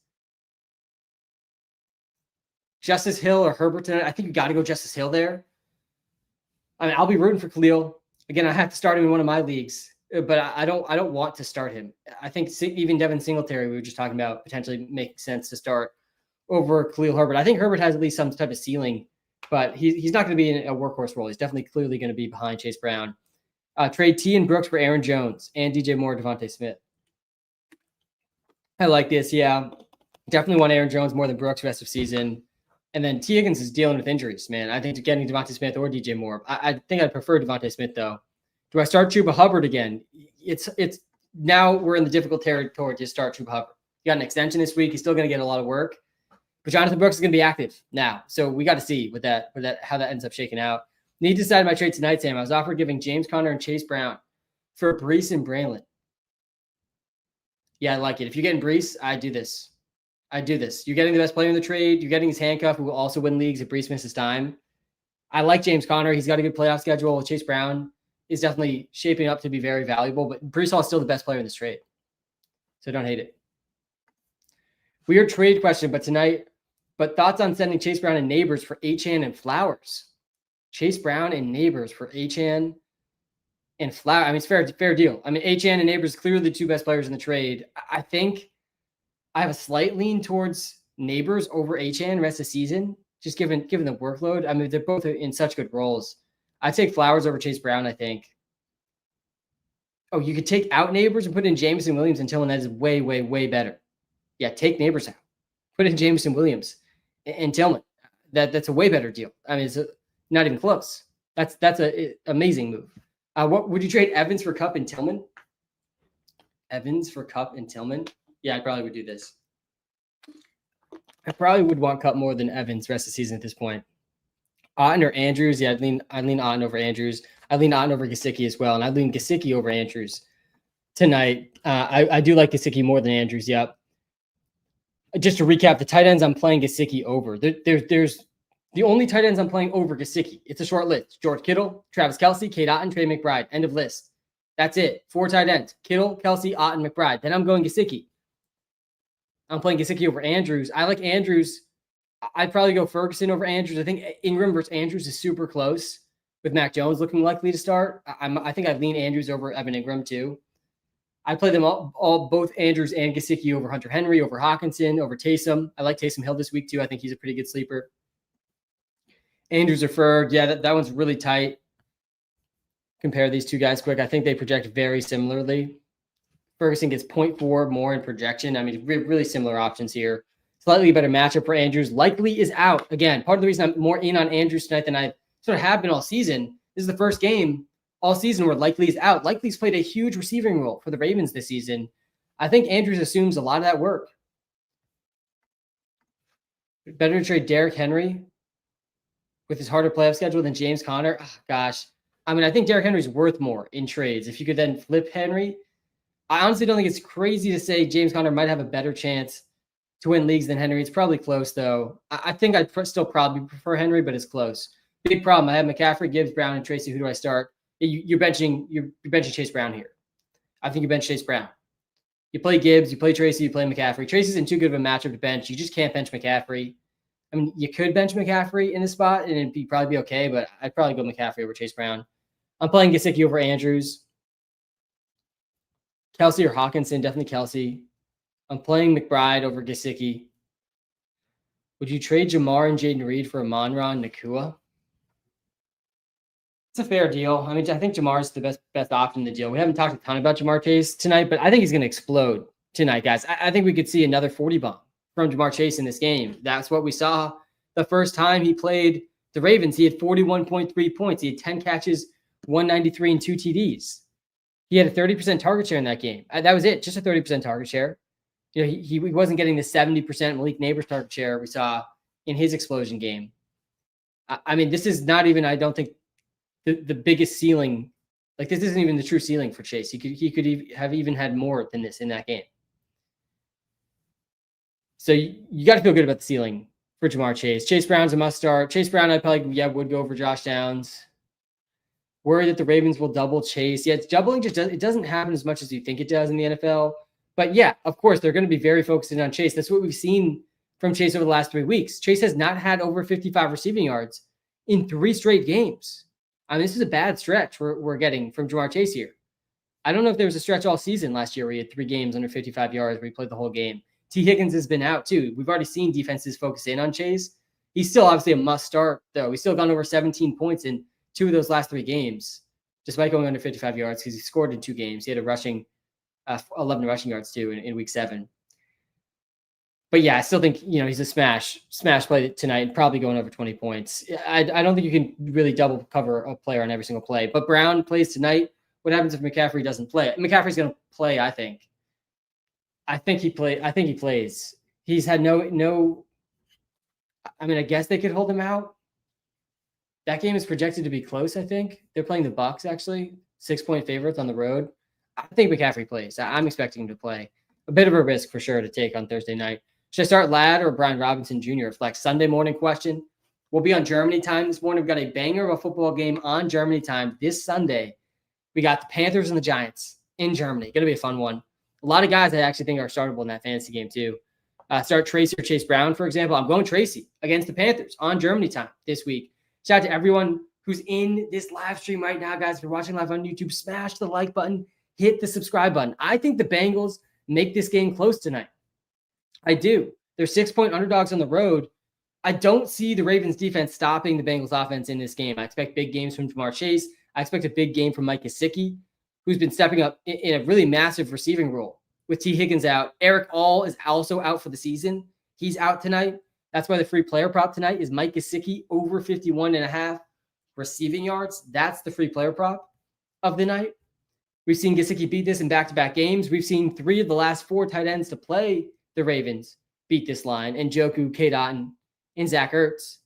Justice Hill or Herbert tonight. I think you got to go Justice Hill there. I mean, I'll be rooting for Khalil. Again, I have to start him in one of my leagues, but I don't want to start him. I think even Devin Singletary, we were just talking about, potentially makes sense to start over Khalil Herbert. I think Herbert has at least some type of ceiling, but he's not going to be in a workhorse role. He's definitely clearly going to be behind Chase Brown. Trade T and Brooks for Aaron Jones and DJ Moore, Devontae Smith. I like this. Yeah, definitely want Aaron Jones more than Brooks rest of season. And then T. Higgins is dealing with injuries, man. I think getting Devontae Smith or DJ Moore. I think I'd prefer Devontae Smith, though. Do I start Chuba Hubbard again? It's now we're in the difficult territory to start Chuba Hubbard. You got an extension this week. He's still going to get a lot of work. But Jonathan Brooks is going to be active now. So we got to see how that ends up shaking out. Need to decide my trade tonight, Sam. I was offered giving James Conner and Chase Brown for Brees and Braylon. Yeah, I like it. If you're getting Brees, I do this. You're getting the best player in the trade. You're getting his handcuff, who will also win leagues if Brees misses time. I like James Conner. He's got a good playoff schedule. Chase Brown is definitely shaping up to be very valuable, but Brees Hall is still the best player in this trade. So don't hate it. Weird trade question, but thoughts on sending Chase Brown and Neighbors for Achane and Flowers? Chase Brown and Neighbors for Achane and Flowers. I mean, it's fair deal. I mean, Achane and Neighbors clearly the two best players in the trade. I think I have a slight lean towards Neighbors over Achane rest of the season, just given the workload. I mean, they're both in such good roles. I'd take Flowers over Chase Brown, I think. Oh, you could take out Neighbors and put in Jameson Williams and Tillman. That is way, way, way better. Yeah, take Neighbors out. Put in Jameson Williams and Tillman. That's a way better deal. I mean, it's not even close. That's an amazing move. What would you trade Evans for Kupp and Tillman? Evans for Kupp and Tillman? Yeah, I probably would do this. I probably would want Kupp more than Evans rest of the season at this point. Otten or Andrews? Yeah, I'd lean Otten over Andrews. I'd lean Otten over Gesicki as well, and I'd lean Gesicki over Andrews tonight. I do like Gesicki more than Andrews. Yep. Just to recap, the tight ends I'm playing Gesicki over. There's the only tight ends I'm playing over Gesicki. It's a short list. George Kittle, Travis Kelce, Cade Otton, Trey McBride. End of list. That's it. 4 tight ends. Kittle, Kelce, Otton, McBride. Then I'm going Gesicki. I'm playing Gesicki over Andrews. I like Andrews. I'd probably go Ferguson over Andrews. I think Ingram versus Andrews is super close with Mac Jones looking likely to start. I think I'd lean Andrews over Evan Ingram too. I play them both Andrews and Gesicki over Hunter Henry, over Hawkinson, over Taysom. I like Taysom Hill this week too. I think he's a pretty good sleeper. Andrews or Ferg. Yeah, that one's really tight. Compare these two guys quick. I think they project very similarly. Ferguson gets 0.4 more in projection. I mean, really similar options here. Slightly better matchup for Andrews. Likely is out. Again, part of the reason I'm more in on Andrews tonight than I sort of have been all season. This is the first game all season where Likely is out. Likely's played a huge receiving role for the Ravens this season. I think Andrews assumes a lot of that work. Better to trade Derrick Henry with his harder playoff schedule than James Conner. Oh, gosh. I mean, I think Derrick Henry's worth more in trades. If you could then flip Henry, I honestly don't think it's crazy to say James Conner might have a better chance to win leagues than Henry. It's probably close, though. I think I'd still probably prefer Henry, but it's close. Big problem. I have McCaffrey, Gibbs, Brown, and Tracy. Who do I start? You're benching Chase Brown here. I think you bench Chase Brown. You play Gibbs, you play Tracy, you play McCaffrey. Tracy's in too good of a matchup to bench. You just can't bench McCaffrey. I mean, you could bench McCaffrey in this spot, and it'd probably be okay, but I'd probably go McCaffrey over Chase Brown. I'm playing Gesicki over Andrews. Kelce or Hawkinson, definitely Kelce. I'm playing McBride over Gesicki. Would you trade Jamar and Jaden Reed for Amon-Ra and Nakua? It's a fair deal. I mean, I think Jamar's the best option in the deal. We haven't talked a ton about Jamar Chase tonight, but I think he's going to explode tonight, guys. I think we could see another 40 bomb from Jamar Chase in this game. That's what we saw the first time he played the Ravens. He had 41.3 points. He had 10 catches, 193, and 2 TDs. He had a 30% target share in that game. That was it, just a 30% target share. You know, he wasn't getting the 70% Malik Neighbors target share we saw in his explosion game. I mean, this is not even, I don't think, the biggest ceiling. Like, this isn't even the true ceiling for Chase. He could have even had more than this in that game. So you got to feel good about the ceiling for Jamar Chase. Chase Brown's a must start. Chase Brown, I probably would go over Josh Downs. Worried that the Ravens will double Chase. Yeah, it's doubling it doesn't happen as much as you think it does in the NFL. But yeah, of course, they're going to be very focused in on Chase. That's what we've seen from Chase over the last 3 weeks. Chase has not had over 55 receiving yards in 3 straight games. I mean, this is a bad stretch we're getting from Jamar Chase here. I don't know if there was a stretch all season last year where he had 3 games under 55 yards where he played the whole game. T. Higgins has been out too. We've already seen defenses focus in on Chase. He's still obviously a must start, though. He's still gone over 17 points in 2 of those last 3 games, despite going under 55 yards because he scored in 2 games. He had 11 rushing yards too in week 7. But yeah, I still think, he's a smash play tonight, probably going over 20 points. I don't think you can really double cover a player on every single play. But Brown plays tonight. What happens if McCaffrey doesn't play? McCaffrey's going to play, I think. I think he plays. He's had no. I mean, I guess they could hold him out. That game is projected to be close, I think. They're playing the Bucs, actually. 6-point favorites on the road. I think McCaffrey plays. I'm expecting him to play. A bit of a risk for sure to take on Thursday night. Should I start Ladd or Brian Robinson Jr.? Flex Sunday morning question. We'll be on Germany time this morning. We've got a banger of a football game on Germany time this Sunday. We got the Panthers and the Giants in Germany. Going to be a fun one. A lot of guys I actually think are startable in that fantasy game too. Start Tracy or Chase Brown, for example. I'm going Tracy against the Panthers on Germany time this week. Shout out to everyone who's in this live stream right now, guys. If you're watching live on YouTube, smash the like button, hit the subscribe button. I think the Bengals make this game close tonight. I do. They're 6-point underdogs on the road. I don't see the Ravens defense stopping the Bengals offense in this game. I expect big games from Jamar Chase. I expect a big game from Mike Gesicki, who's been stepping up in a really massive receiving role with T. Higgins out. Eric All is also out for the season. He's out tonight. That's why the free player prop tonight is Mike Gesicki over 51.5 receiving yards. That's the free player prop of the night. We've seen Gesicki beat this in back-to-back games. We've seen 3 of the last 4 tight ends to play the Ravens beat this line, and Njoku, K. Dotton, and Zach Ertz.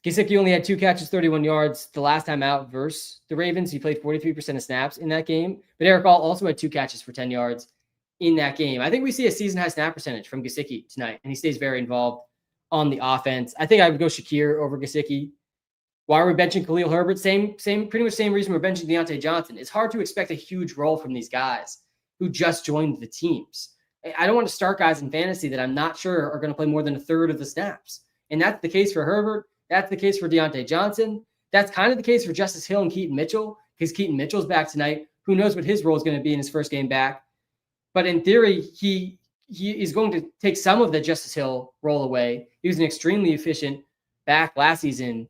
Gesicki only had 2 catches, 31 yards the last time out versus the Ravens. He played 43% of snaps in that game. But Eric All also had 2 catches for 10 yards in that game. I think we see a season-high snap percentage from Gesicki tonight, and he stays very involved on the offense. I think I would go Shakir over Gesicki. Why are we benching Khalil Herbert? Pretty much same reason we're benching Deontay Johnson. It's hard to expect a huge role from these guys who just joined the teams. I don't want to start guys in fantasy that I'm not sure are going to play more than a third of the snaps. And that's the case for Herbert. That's the case for Deontay Johnson. That's kind of the case for Justice Hill and Keaton Mitchell, because Keaton Mitchell's back tonight. Who knows what his role is going to be in his first game back. But in theory, he is going to take some of the Justice Hill role away. He was an extremely efficient back last season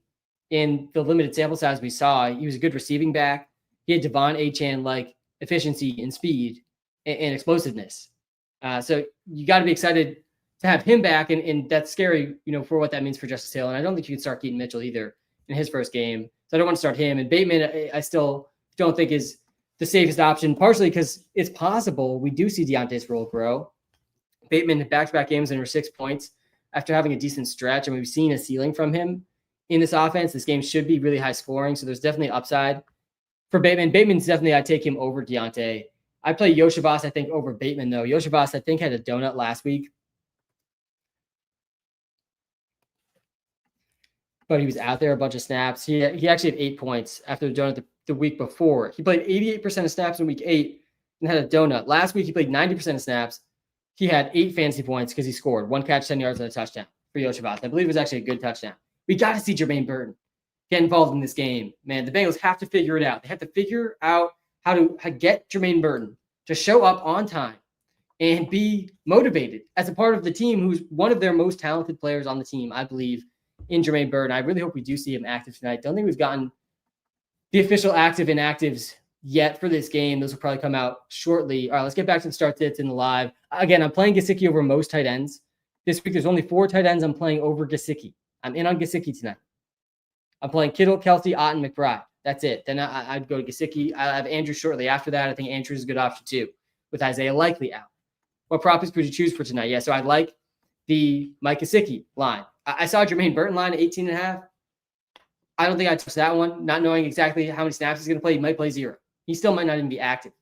in the limited sample size we saw. He was a good receiving back. He had Devon Achane-like efficiency and speed and explosiveness. So you got to be excited to have him back, and that's scary, for what that means for Justice Hill. And I don't think you can start Keaton Mitchell either in his first game. So I don't want to start him. And Bateman, I still don't think is the safest option, partially because it's possible we do see Deontay's role grow. Bateman had back-to-back games under 6 points after having a decent stretch, and we've seen a ceiling from him in this offense. This game should be really high scoring, so there's definitely upside for Bateman. Bateman's definitely, I take him over Deontay. I play Yoshabas, I think, over Bateman, though. Yoshabas, I think, had a donut last week, but he was out there a bunch of snaps. He actually had 8 points after the donut the week before. He played 88% of snaps in week 8 and had a donut. Last week, he played 90% of snaps. He had 8 fantasy points because he scored 1 catch, 10 yards, and a touchdown for Yoshabas. I believe it was actually a good touchdown. We got to see Jermaine Burton get involved in this game. Man, the Bengals have to figure it out. They have to figure out how to get Jermaine Burton to show up on time and be motivated as a part of the team, who's one of their most talented players on the team, I believe, in Jermaine Burton. I really hope we do see him active tonight. Don't think we've gotten the official active inactives yet for this game. Those will probably come out shortly. All right, let's get back to the start sits in the live. Again, I'm playing Gesicki over most tight ends. This week, there's only 4 tight ends I'm playing over Gesicki. I'm in on Gesicki tonight. I'm playing Kittle, Kelsey, Otten, McBride. That's it. Then I'd go to Gesicki. I have Andrew shortly after that. I think Andrew is a good option too, with Isaiah likely out. What props would you choose for tonight? Yeah, so I like the Mike Gesicki line. I saw Jermaine Burton line at 18.5. I don't think I'd touch that one, not knowing exactly how many snaps he's going to play. He might play 0. He still might not even be active.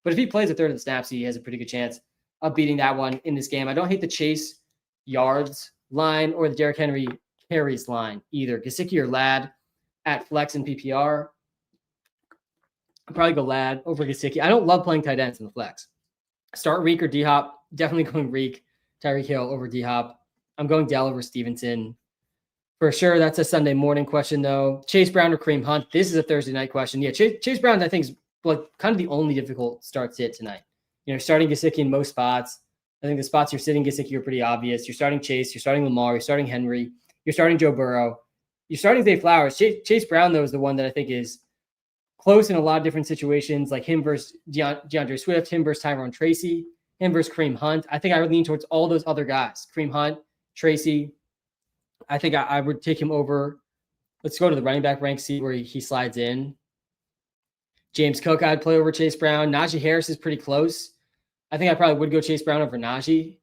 But if he plays a third of the snaps, he has a pretty good chance of beating that one in this game. I don't hate the Chase yards line or the Derrick Henry carries line either. Gesicki or Ladd at flex and PPR. I'll probably go Ladd over Gesicki. I don't love playing tight ends in the flex. Start Reek or D-Hop. Definitely going Reek. Tyreek Hill over D-Hop. I'm going Dell over Stevenson. For sure, that's a Sunday morning question, though. Chase Brown or Kareem Hunt? This is a Thursday night question. Yeah, Chase Brown, I think, is kind of the only difficult start sit tonight. Starting Gesicki in most spots. I think the spots you're sitting Gesicki are pretty obvious. You're starting Chase. You're starting Lamar. You're starting Henry. You're starting Joe Burrow. You're starting Zay Flowers. Chase Brown, though, is the one that I think is close in a lot of different situations, like him versus DeAndre Swift, him versus Tyrone Tracy. him versus Kareem Hunt. I think I would lean towards all those other guys. Kareem Hunt, Tracy. I think I would take him over. Let's go to the running back rank, see where he slides in. James Cook, I'd play over Chase Brown. Najee Harris is pretty close. I think I probably would go Chase Brown over Najee.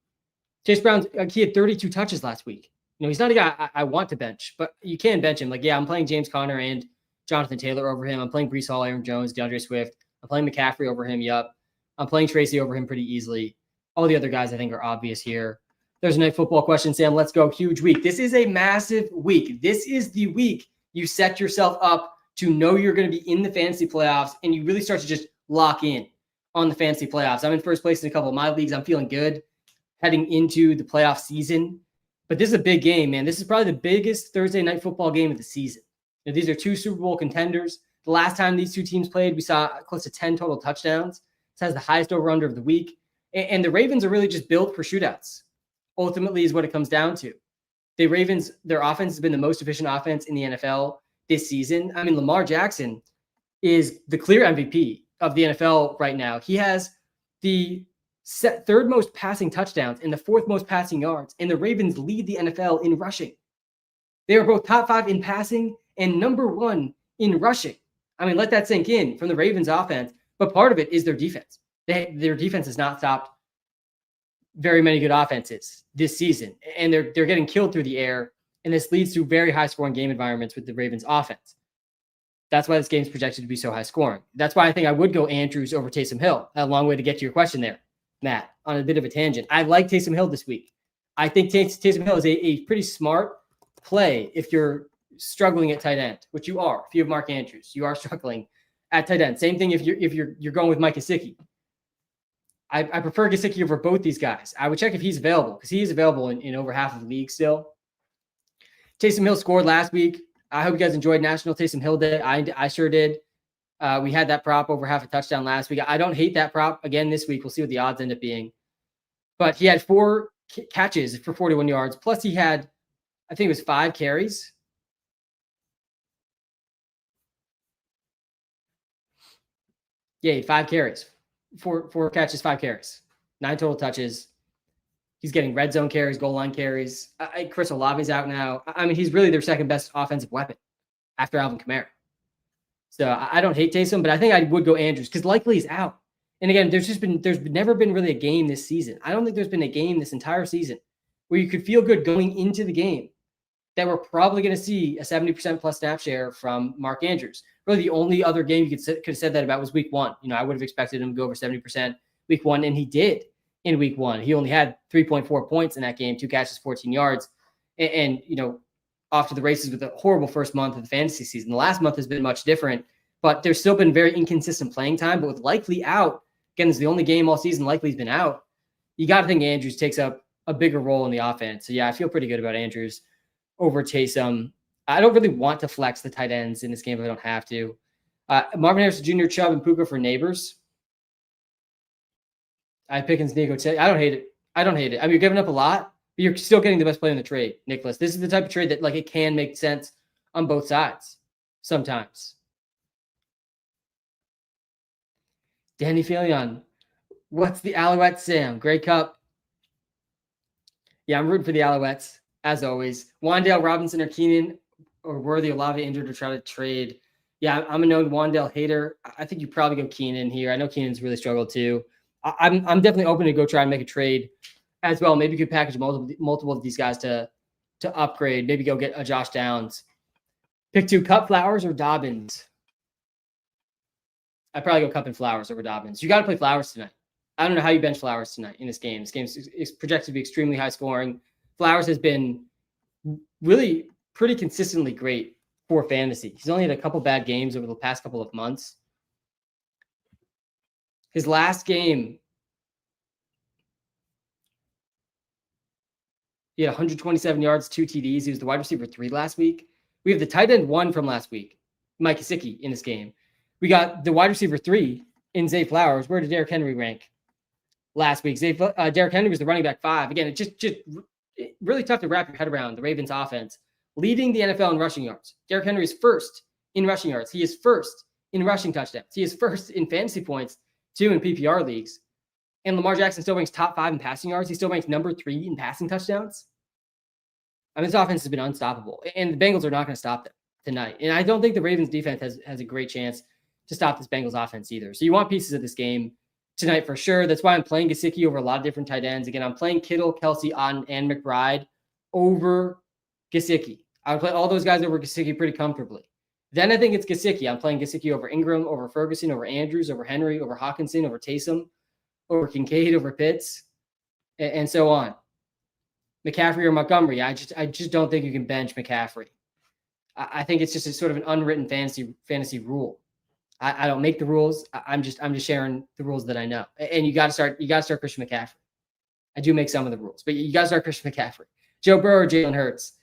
Chase Brown, he had 32 touches last week. He's not a guy I want to bench, but you can bench him. Like, yeah, I'm playing James Conner and Jonathan Taylor over him. I'm playing Breece Hall, Aaron Jones, DeAndre Swift. I'm playing McCaffrey over him. Yup. I'm playing Tracy over him pretty easily. All the other guys I think are obvious here. There's a night football question, Sam. Let's go. Huge week. This is a massive week. This is the week you set yourself up to know you're going to be in the fantasy playoffs, and you really start to just lock in on the fantasy playoffs. I'm in first place in a couple of my leagues. I'm feeling good heading into the playoff season. But this is a big game, man. This is probably the biggest Thursday night football game of the season. These are two Super Bowl contenders. The last time these two teams played, we saw close to 10 total touchdowns. This has the highest over-under of the week. And the Ravens are really just built for shootouts, ultimately is what it comes down to. The Ravens, their offense has been the most efficient offense in the NFL this season. I mean, Lamar Jackson is the clear MVP of the NFL right now. He has the third most passing touchdowns and the fourth most passing yards, and the Ravens lead the NFL in rushing. They are both top 5 in passing and number 1 in rushing. I mean, let that sink in from the Ravens offense, but part of it is their defense. Their defense has not stopped very many good offenses this season, and they're getting killed through the air, and this leads to very high-scoring game environments with the Ravens offense. That's why this game is projected to be so high-scoring. That's why I think I would go Andrews over Taysom Hill. A long way to get to your question there, Matt, on a bit of a tangent. I like Taysom Hill this week. I think Taysom Hill is a pretty smart play if you're struggling at tight end, which you are. If you have Mark Andrews, you are struggling at tight end. Same thing if you're going with Mike Gesicki. I prefer Gesicki over both these guys. I would check if he's available, because he is available in over half of the league still. Taysom Hill scored last week. I hope you guys enjoyed National Taysom Hill Day. I sure did. We had that prop over half a touchdown last week. I don't hate that prop again this week. We'll see what the odds end up being. But he had 4 catches for 41 yards. Plus he had, I think it was 5 carries. Yeah, he had 5 carries. 4 catches, 5 carries. 9 total touches. He's getting red zone carries, goal line carries. Chris Olave's out now. I mean, he's really their second best offensive weapon after Alvin Kamara. So I don't hate Taysom, but I think I would go Andrews because likely he's out. And again, there's never been really a game this season. I don't think there's been a game this entire season where you could feel good going into the game that we're probably going to see a 70% plus snap share from Mark Andrews. Really, the only other game you could have said that about was week 1. I would have expected him to go over 70% week 1, and he did in week 1. He only had 3.4 points in that game, 2 catches, 14 yards, and off to the races with a horrible first month of the fantasy season. The last month has been much different, but there's still been very inconsistent playing time. But with Likely out, again, this is the only game all season Likely's been out. You got to think Andrews takes up a bigger role in the offense. So yeah, I feel pretty good about Andrews over Taysom. I don't really want to flex the tight ends in this game if I don't have to. Marvin Harrison Jr., Chubb, and Puka for neighbors. I Pickens, Nico. I don't hate it. I mean, you're giving up a lot, but you're still getting the best play in the trade, Nicholas. This is the type of trade that it can make sense on both sides sometimes. Danny Filion. What's the Alouettes, Sam? Grey Cup. Yeah, I'm rooting for the Alouettes, as always. Wan'Dale Robinson or Keenan or Worthy Olave injured to try to trade. Yeah, I'm a known Wan'Dale hater. I think you probably go Keenan here. I know Keenan's really struggled too. I'm definitely open to go try and make a trade as well. Maybe you could package multiple of these guys to upgrade. Maybe go get a Josh Downs. Pick 2, Cup, Flowers, or Dobbins. I'd probably go Cup and Flowers over Dobbins. You got to play Flowers tonight. I don't know how you bench Flowers tonight in this game. This game is projected to be extremely high scoring. Flowers has been really pretty consistently great for fantasy. He's only had a couple bad games over the past couple of months. His last game, he had 127 yards, 2 TDs. He was the wide receiver 3 last week. We have the tight end 1 from last week, Mike Gesicki, in this game. We got the wide receiver 3 in Zay Flowers. Where did Derrick Henry rank last week? Derrick Henry was the running back 5. Again, it's just really tough to wrap your head around the Ravens offense leading the NFL in rushing yards. Derrick Henry is first in rushing yards. He is first in rushing touchdowns. He is first in fantasy points, 2 in PPR leagues. and Lamar Jackson still ranks top 5 in passing yards. He still ranks number 3 in passing touchdowns. I mean, this offense has been unstoppable, and the Bengals are not going to stop them tonight. And I don't think the Ravens defense has a great chance to stop this Bengals offense either. So you want pieces of this game tonight for sure. That's why I'm playing Gesicki over a lot of different tight ends. Again, I'm playing Kittle, Kelsey, Otten, and McBride over Gesicki. I would play all those guys over Gesicki pretty comfortably. Then I think it's Gesicki. I'm playing Gesicki over Ingram, over Ferguson, over Andrews, over Henry, over Hawkinson, over Taysom, over Kincaid, over Pitts, and so on. McCaffrey or Montgomery. I just don't think you can bench McCaffrey. I think it's just a sort of an unwritten fantasy rule. I don't make the rules. I'm just sharing the rules that I know. And you got to start Christian McCaffrey. I do make some of the rules, but you got to start Christian McCaffrey. Joe Burrow or Jalen Hurts.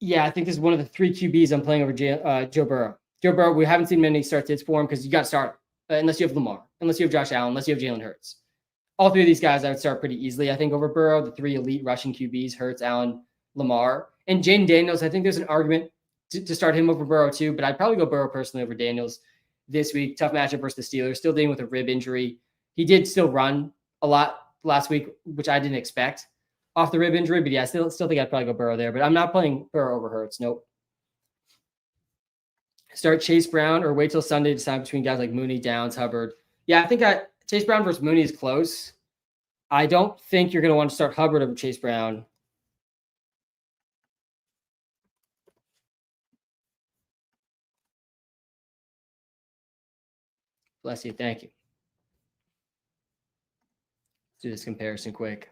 Yeah, I think this is one of the 3 QBs I'm playing over Joe Burrow. Joe Burrow, we haven't seen many start hits for him because you got to start unless you have Lamar, unless you have Josh Allen, unless you have Jalen Hurts. All 3 of these guys I would start pretty easily, I think, over Burrow, the 3 elite rushing QBs, Hurts, Allen, Lamar. And Jaden Daniels, I think there's an argument to start him over Burrow too, but I'd probably go Burrow personally over Daniels this week. Tough matchup versus the Steelers, still dealing with a rib injury. He did still run a lot last week, which I didn't expect off the rib injury, but yeah, I still think I'd probably go Burrow there, but I'm not playing Burrow over Hurts. Nope. Start Chase Brown or wait till Sunday to decide between guys like Mooney, Downs, Hubbard. Yeah, I think Chase Brown versus Mooney is close. I don't think you're going to want to start Hubbard over Chase Brown. Bless you. Thank you. Let's do this comparison quick.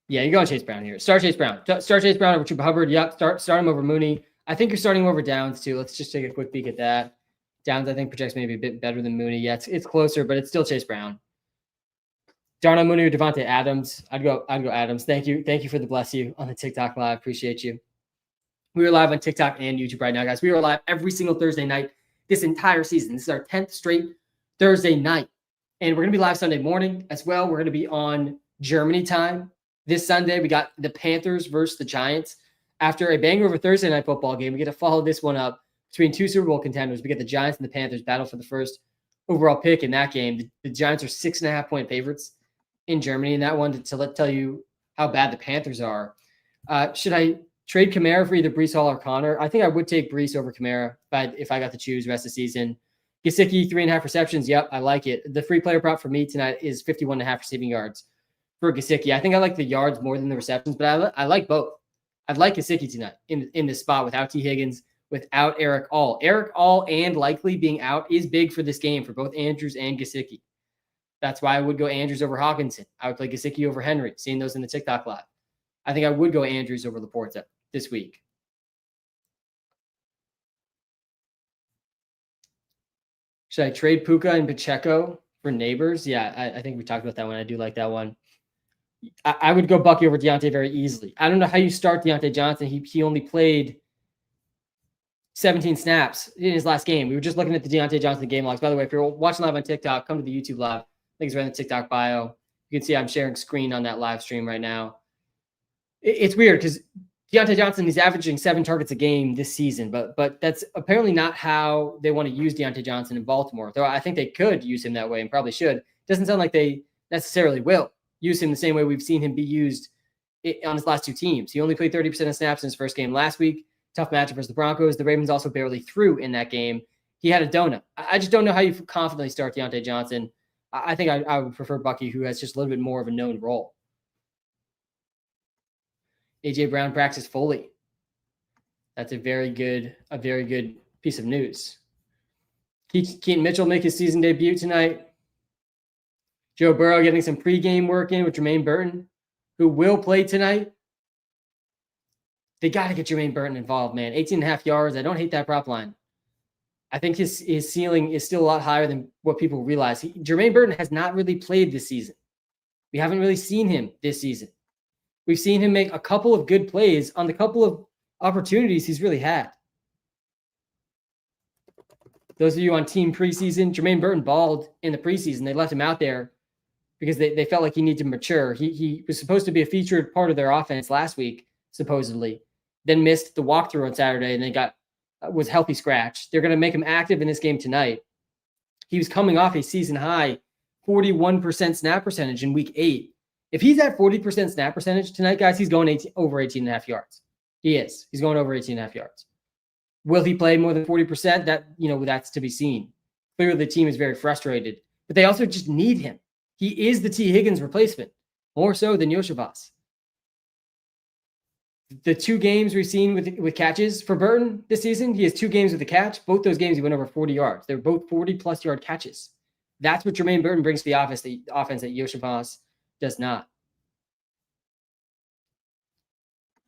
Yeah, you're going Chase Brown here. Start Chase Brown. Start Chase Brown over Chuba Hubbard. Yep. Start him over Mooney. I think you're starting him over Downs too. Let's just take a quick peek at that. Downs, I think, projects maybe a bit better than Mooney. Yeah, it's closer, but it's still Chase Brown. Darnell Mooney or Devontae Adams. I'd go Adams. Thank you for the bless you on the TikTok live. Appreciate you. We are live on TikTok and YouTube right now, guys. We are live every single Thursday night this entire season. This is our 10th straight Thursday night. And we're going to be live Sunday morning as well. We're going to be on Germany time. This Sunday, we got the Panthers versus the Giants. After a banger of a Thursday night football game, we get to follow this one up between 2 Super Bowl contenders. We get the Giants and the Panthers battle for the first overall pick in that game. The Giants are 6.5-point favorites in Germany in that one to tell you how bad the Panthers are. Should I trade Kamara for either Breece Hall or Connor? I think I would take Breece over Kamara if I got to choose rest of the season. Gesicki, 3.5 receptions. Yep, I like it. The free player prop for me tonight is 51.5 receiving yards for Gesicki. I think I like the yards more than the receptions, but I like both. I'd like Gesicki tonight in this spot without T. Higgins, without Eric All. Eric All and likely being out is big for this game for both Andrews and Gesicki. That's why I would go Andrews over Hawkinson. I would play Gesicki over Henry, seeing those in the TikTok live. I think I would go Andrews over Laporta this week. Should I trade Puka and Pacheco for Neighbors? Yeah, I think we talked about that one. I do like that one. I would go Bucky over Deontay very easily. I don't know how you start Deontay Johnson. He only played 17 snaps in his last game. We were just looking at the Deontay Johnson game logs. By the way, if you're watching live on TikTok, come to the YouTube live. Links right in the TikTok bio. You can see I'm sharing screen on that live stream right now. It's weird because Deontay Johnson, he's averaging 7 targets a game this season, but that's apparently not how they want to use Deontay Johnson in Baltimore. Though I think they could use him that way and probably should. Doesn't sound like they necessarily will use him the same way we've seen him be used on his last 2 teams. He only played 30% of snaps in his first game last week. Tough matchup versus the Broncos. The Ravens also barely threw in that game. He had a donut. I just don't know how you confidently start Deontay Johnson. I think I would prefer Bucky, who has just a little bit more of a known role. A.J. Brown practiced fully. That's a very good piece of news. Keaton Mitchell make his season debut tonight. Joe Burrow getting some pregame work in with Jermaine Burton, who will play tonight. They got to get Jermaine Burton involved, man. 18.5 yards. I don't hate that prop line. I think his ceiling is still a lot higher than what people realize. Jermaine Burton has not really played this season. We haven't really seen him this season. We've seen him make a couple of good plays on the couple of opportunities he's really had. Those of you on team preseason, Jermaine Burton balled in the preseason. They left him out there because they felt like he needed to mature. He was supposed to be a featured part of their offense last week, supposedly. Then missed the walkthrough on Saturday and then was healthy scratch. They're going to make him active in this game tonight. He was coming off a season high 41% snap percentage in week 8. If he's at 40% snap percentage tonight, guys, he's going over 18.5 yards. He is. He's going over 18.5 yards. Will he play more than 40%? That's to be seen. Clearly, the team is very frustrated, but they also just need him. He is the T. Higgins replacement, more so than Yoshivas. The 2 games we've seen with catches for Burton this season, he has 2 games with a catch. Both those games, he went over 40 yards. They're both 40-plus yard catches. That's what Jermaine Burton brings to the offense that Yoshivas does not.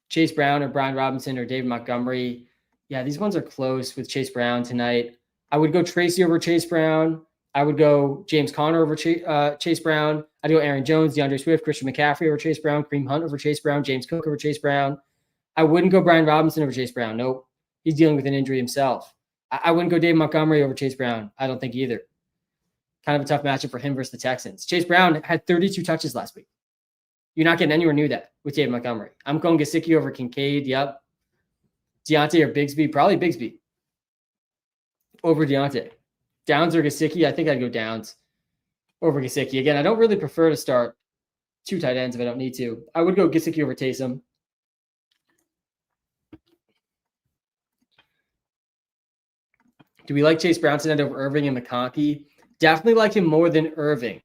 Chase Brown or Brian Robinson or David Montgomery. Yeah, these ones are close with Chase Brown tonight. I would go Tracy over Chase Brown. I would go James Conner over Chase Brown. I'd go Aaron Jones, DeAndre Swift, Christian McCaffrey over Chase Brown, Kareem Hunt over Chase Brown, James Cook over Chase Brown. I wouldn't go Brian Robinson over Chase Brown. Nope. He's dealing with an injury himself. I wouldn't go David Montgomery over Chase Brown. I don't think either. Kind of a tough matchup for him versus the Texans. Chase Brown had 32 touches last week. You're not getting anywhere near that with David Montgomery. I'm going Gesicki over Kincaid. Yep. Deontay or Bigsby. Probably Bigsby over Deontay. Downs or Gesicki. I think I'd go Downs over Gesicki. Again, I don't really prefer to start 2 tight ends if I don't need to. I would go Gesicki over Taysom. Do we like Chase Brown tonight over Irving and McConkey? Definitely like him more than Irving.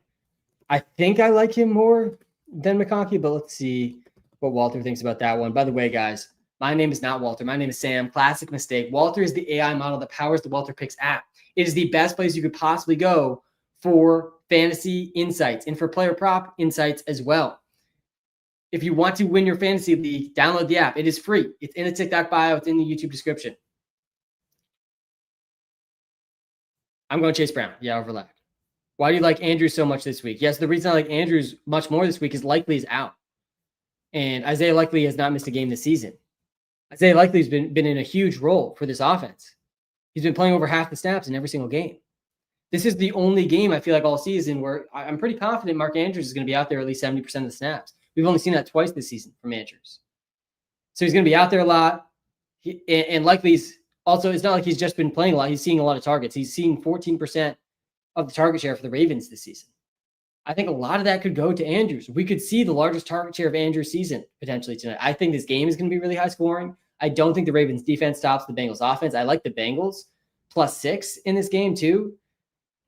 I think I like him more than McConkey, but let's see what Walter thinks about that one. By the way, guys, my name is not Walter. My name is Sam. Classic mistake. Walter is the AI model that powers the Walter Picks app. It is the best place you could possibly go for fantasy insights and for player prop insights as well. If you want to win your fantasy league, download the app. It is free. It's in the TikTok bio. It's in the YouTube description. I'm going Chase Brown. Yeah, overlap. Why do you like Andrews so much this week? Yes, the reason I like Andrews much more this week is Likely is out. And Isaiah Likely has not missed a game this season. Isaiah Likely has been in a huge role for this offense. He's been playing over half the snaps in every single game. This is the only game I feel like all season where I'm pretty confident Mark Andrews is going to be out there at least 70% of the snaps. We've only seen that twice this season from Andrews. So he's going to be out there a lot. And Likely's also, it's not like he's just been playing a lot. He's seeing a lot of targets. He's seeing 14% of the target share for the Ravens this season. I think a lot of that could go to Andrews. We could see the largest target share of Andrews' season potentially tonight. I think this game is going to be really high scoring. I don't think the Ravens defense stops the Bengals offense. I like the Bengals +6 in this game too.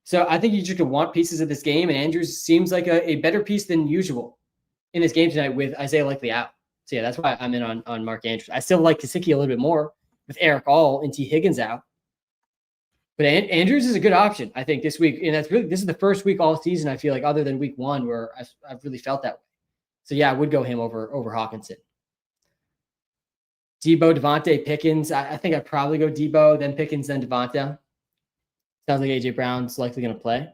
So I think you just want pieces of this game, and Andrews seems like a better piece than usual in this game tonight with Isaiah Likely out. So yeah, that's why I'm in on Mark Andrews. I still like Gesicki a little bit more with Eric All and T. Higgins out. But Andrews is a good option, I think, this week. And this is the first week all season, I feel like, other than week 1, where I've really felt that way. So yeah, I would go him over Hawkinson. Debo, Devontae, Pickens. I think I'd probably go Debo, then Pickens, then Devontae. Sounds like A.J. Brown's likely going to play.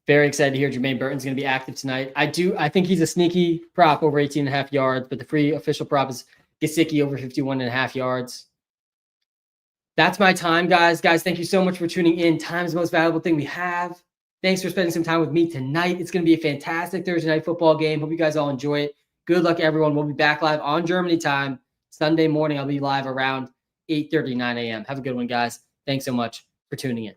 Very excited to hear Jermaine Burton's going to be active tonight. I think he's a sneaky prop over 18.5 yards, but the free official prop is Gesicki over 51.5 yards. That's my time, guys. Guys, thank you so much for tuning in. Time is the most valuable thing we have. Thanks for spending some time with me tonight. It's going to be a fantastic Thursday night football game. Hope you guys all enjoy it. Good luck, everyone. We'll be back live on Germany time. Sunday morning, I'll be live around 8:30, 9 a.m. Have a good one, guys. Thanks so much for tuning in.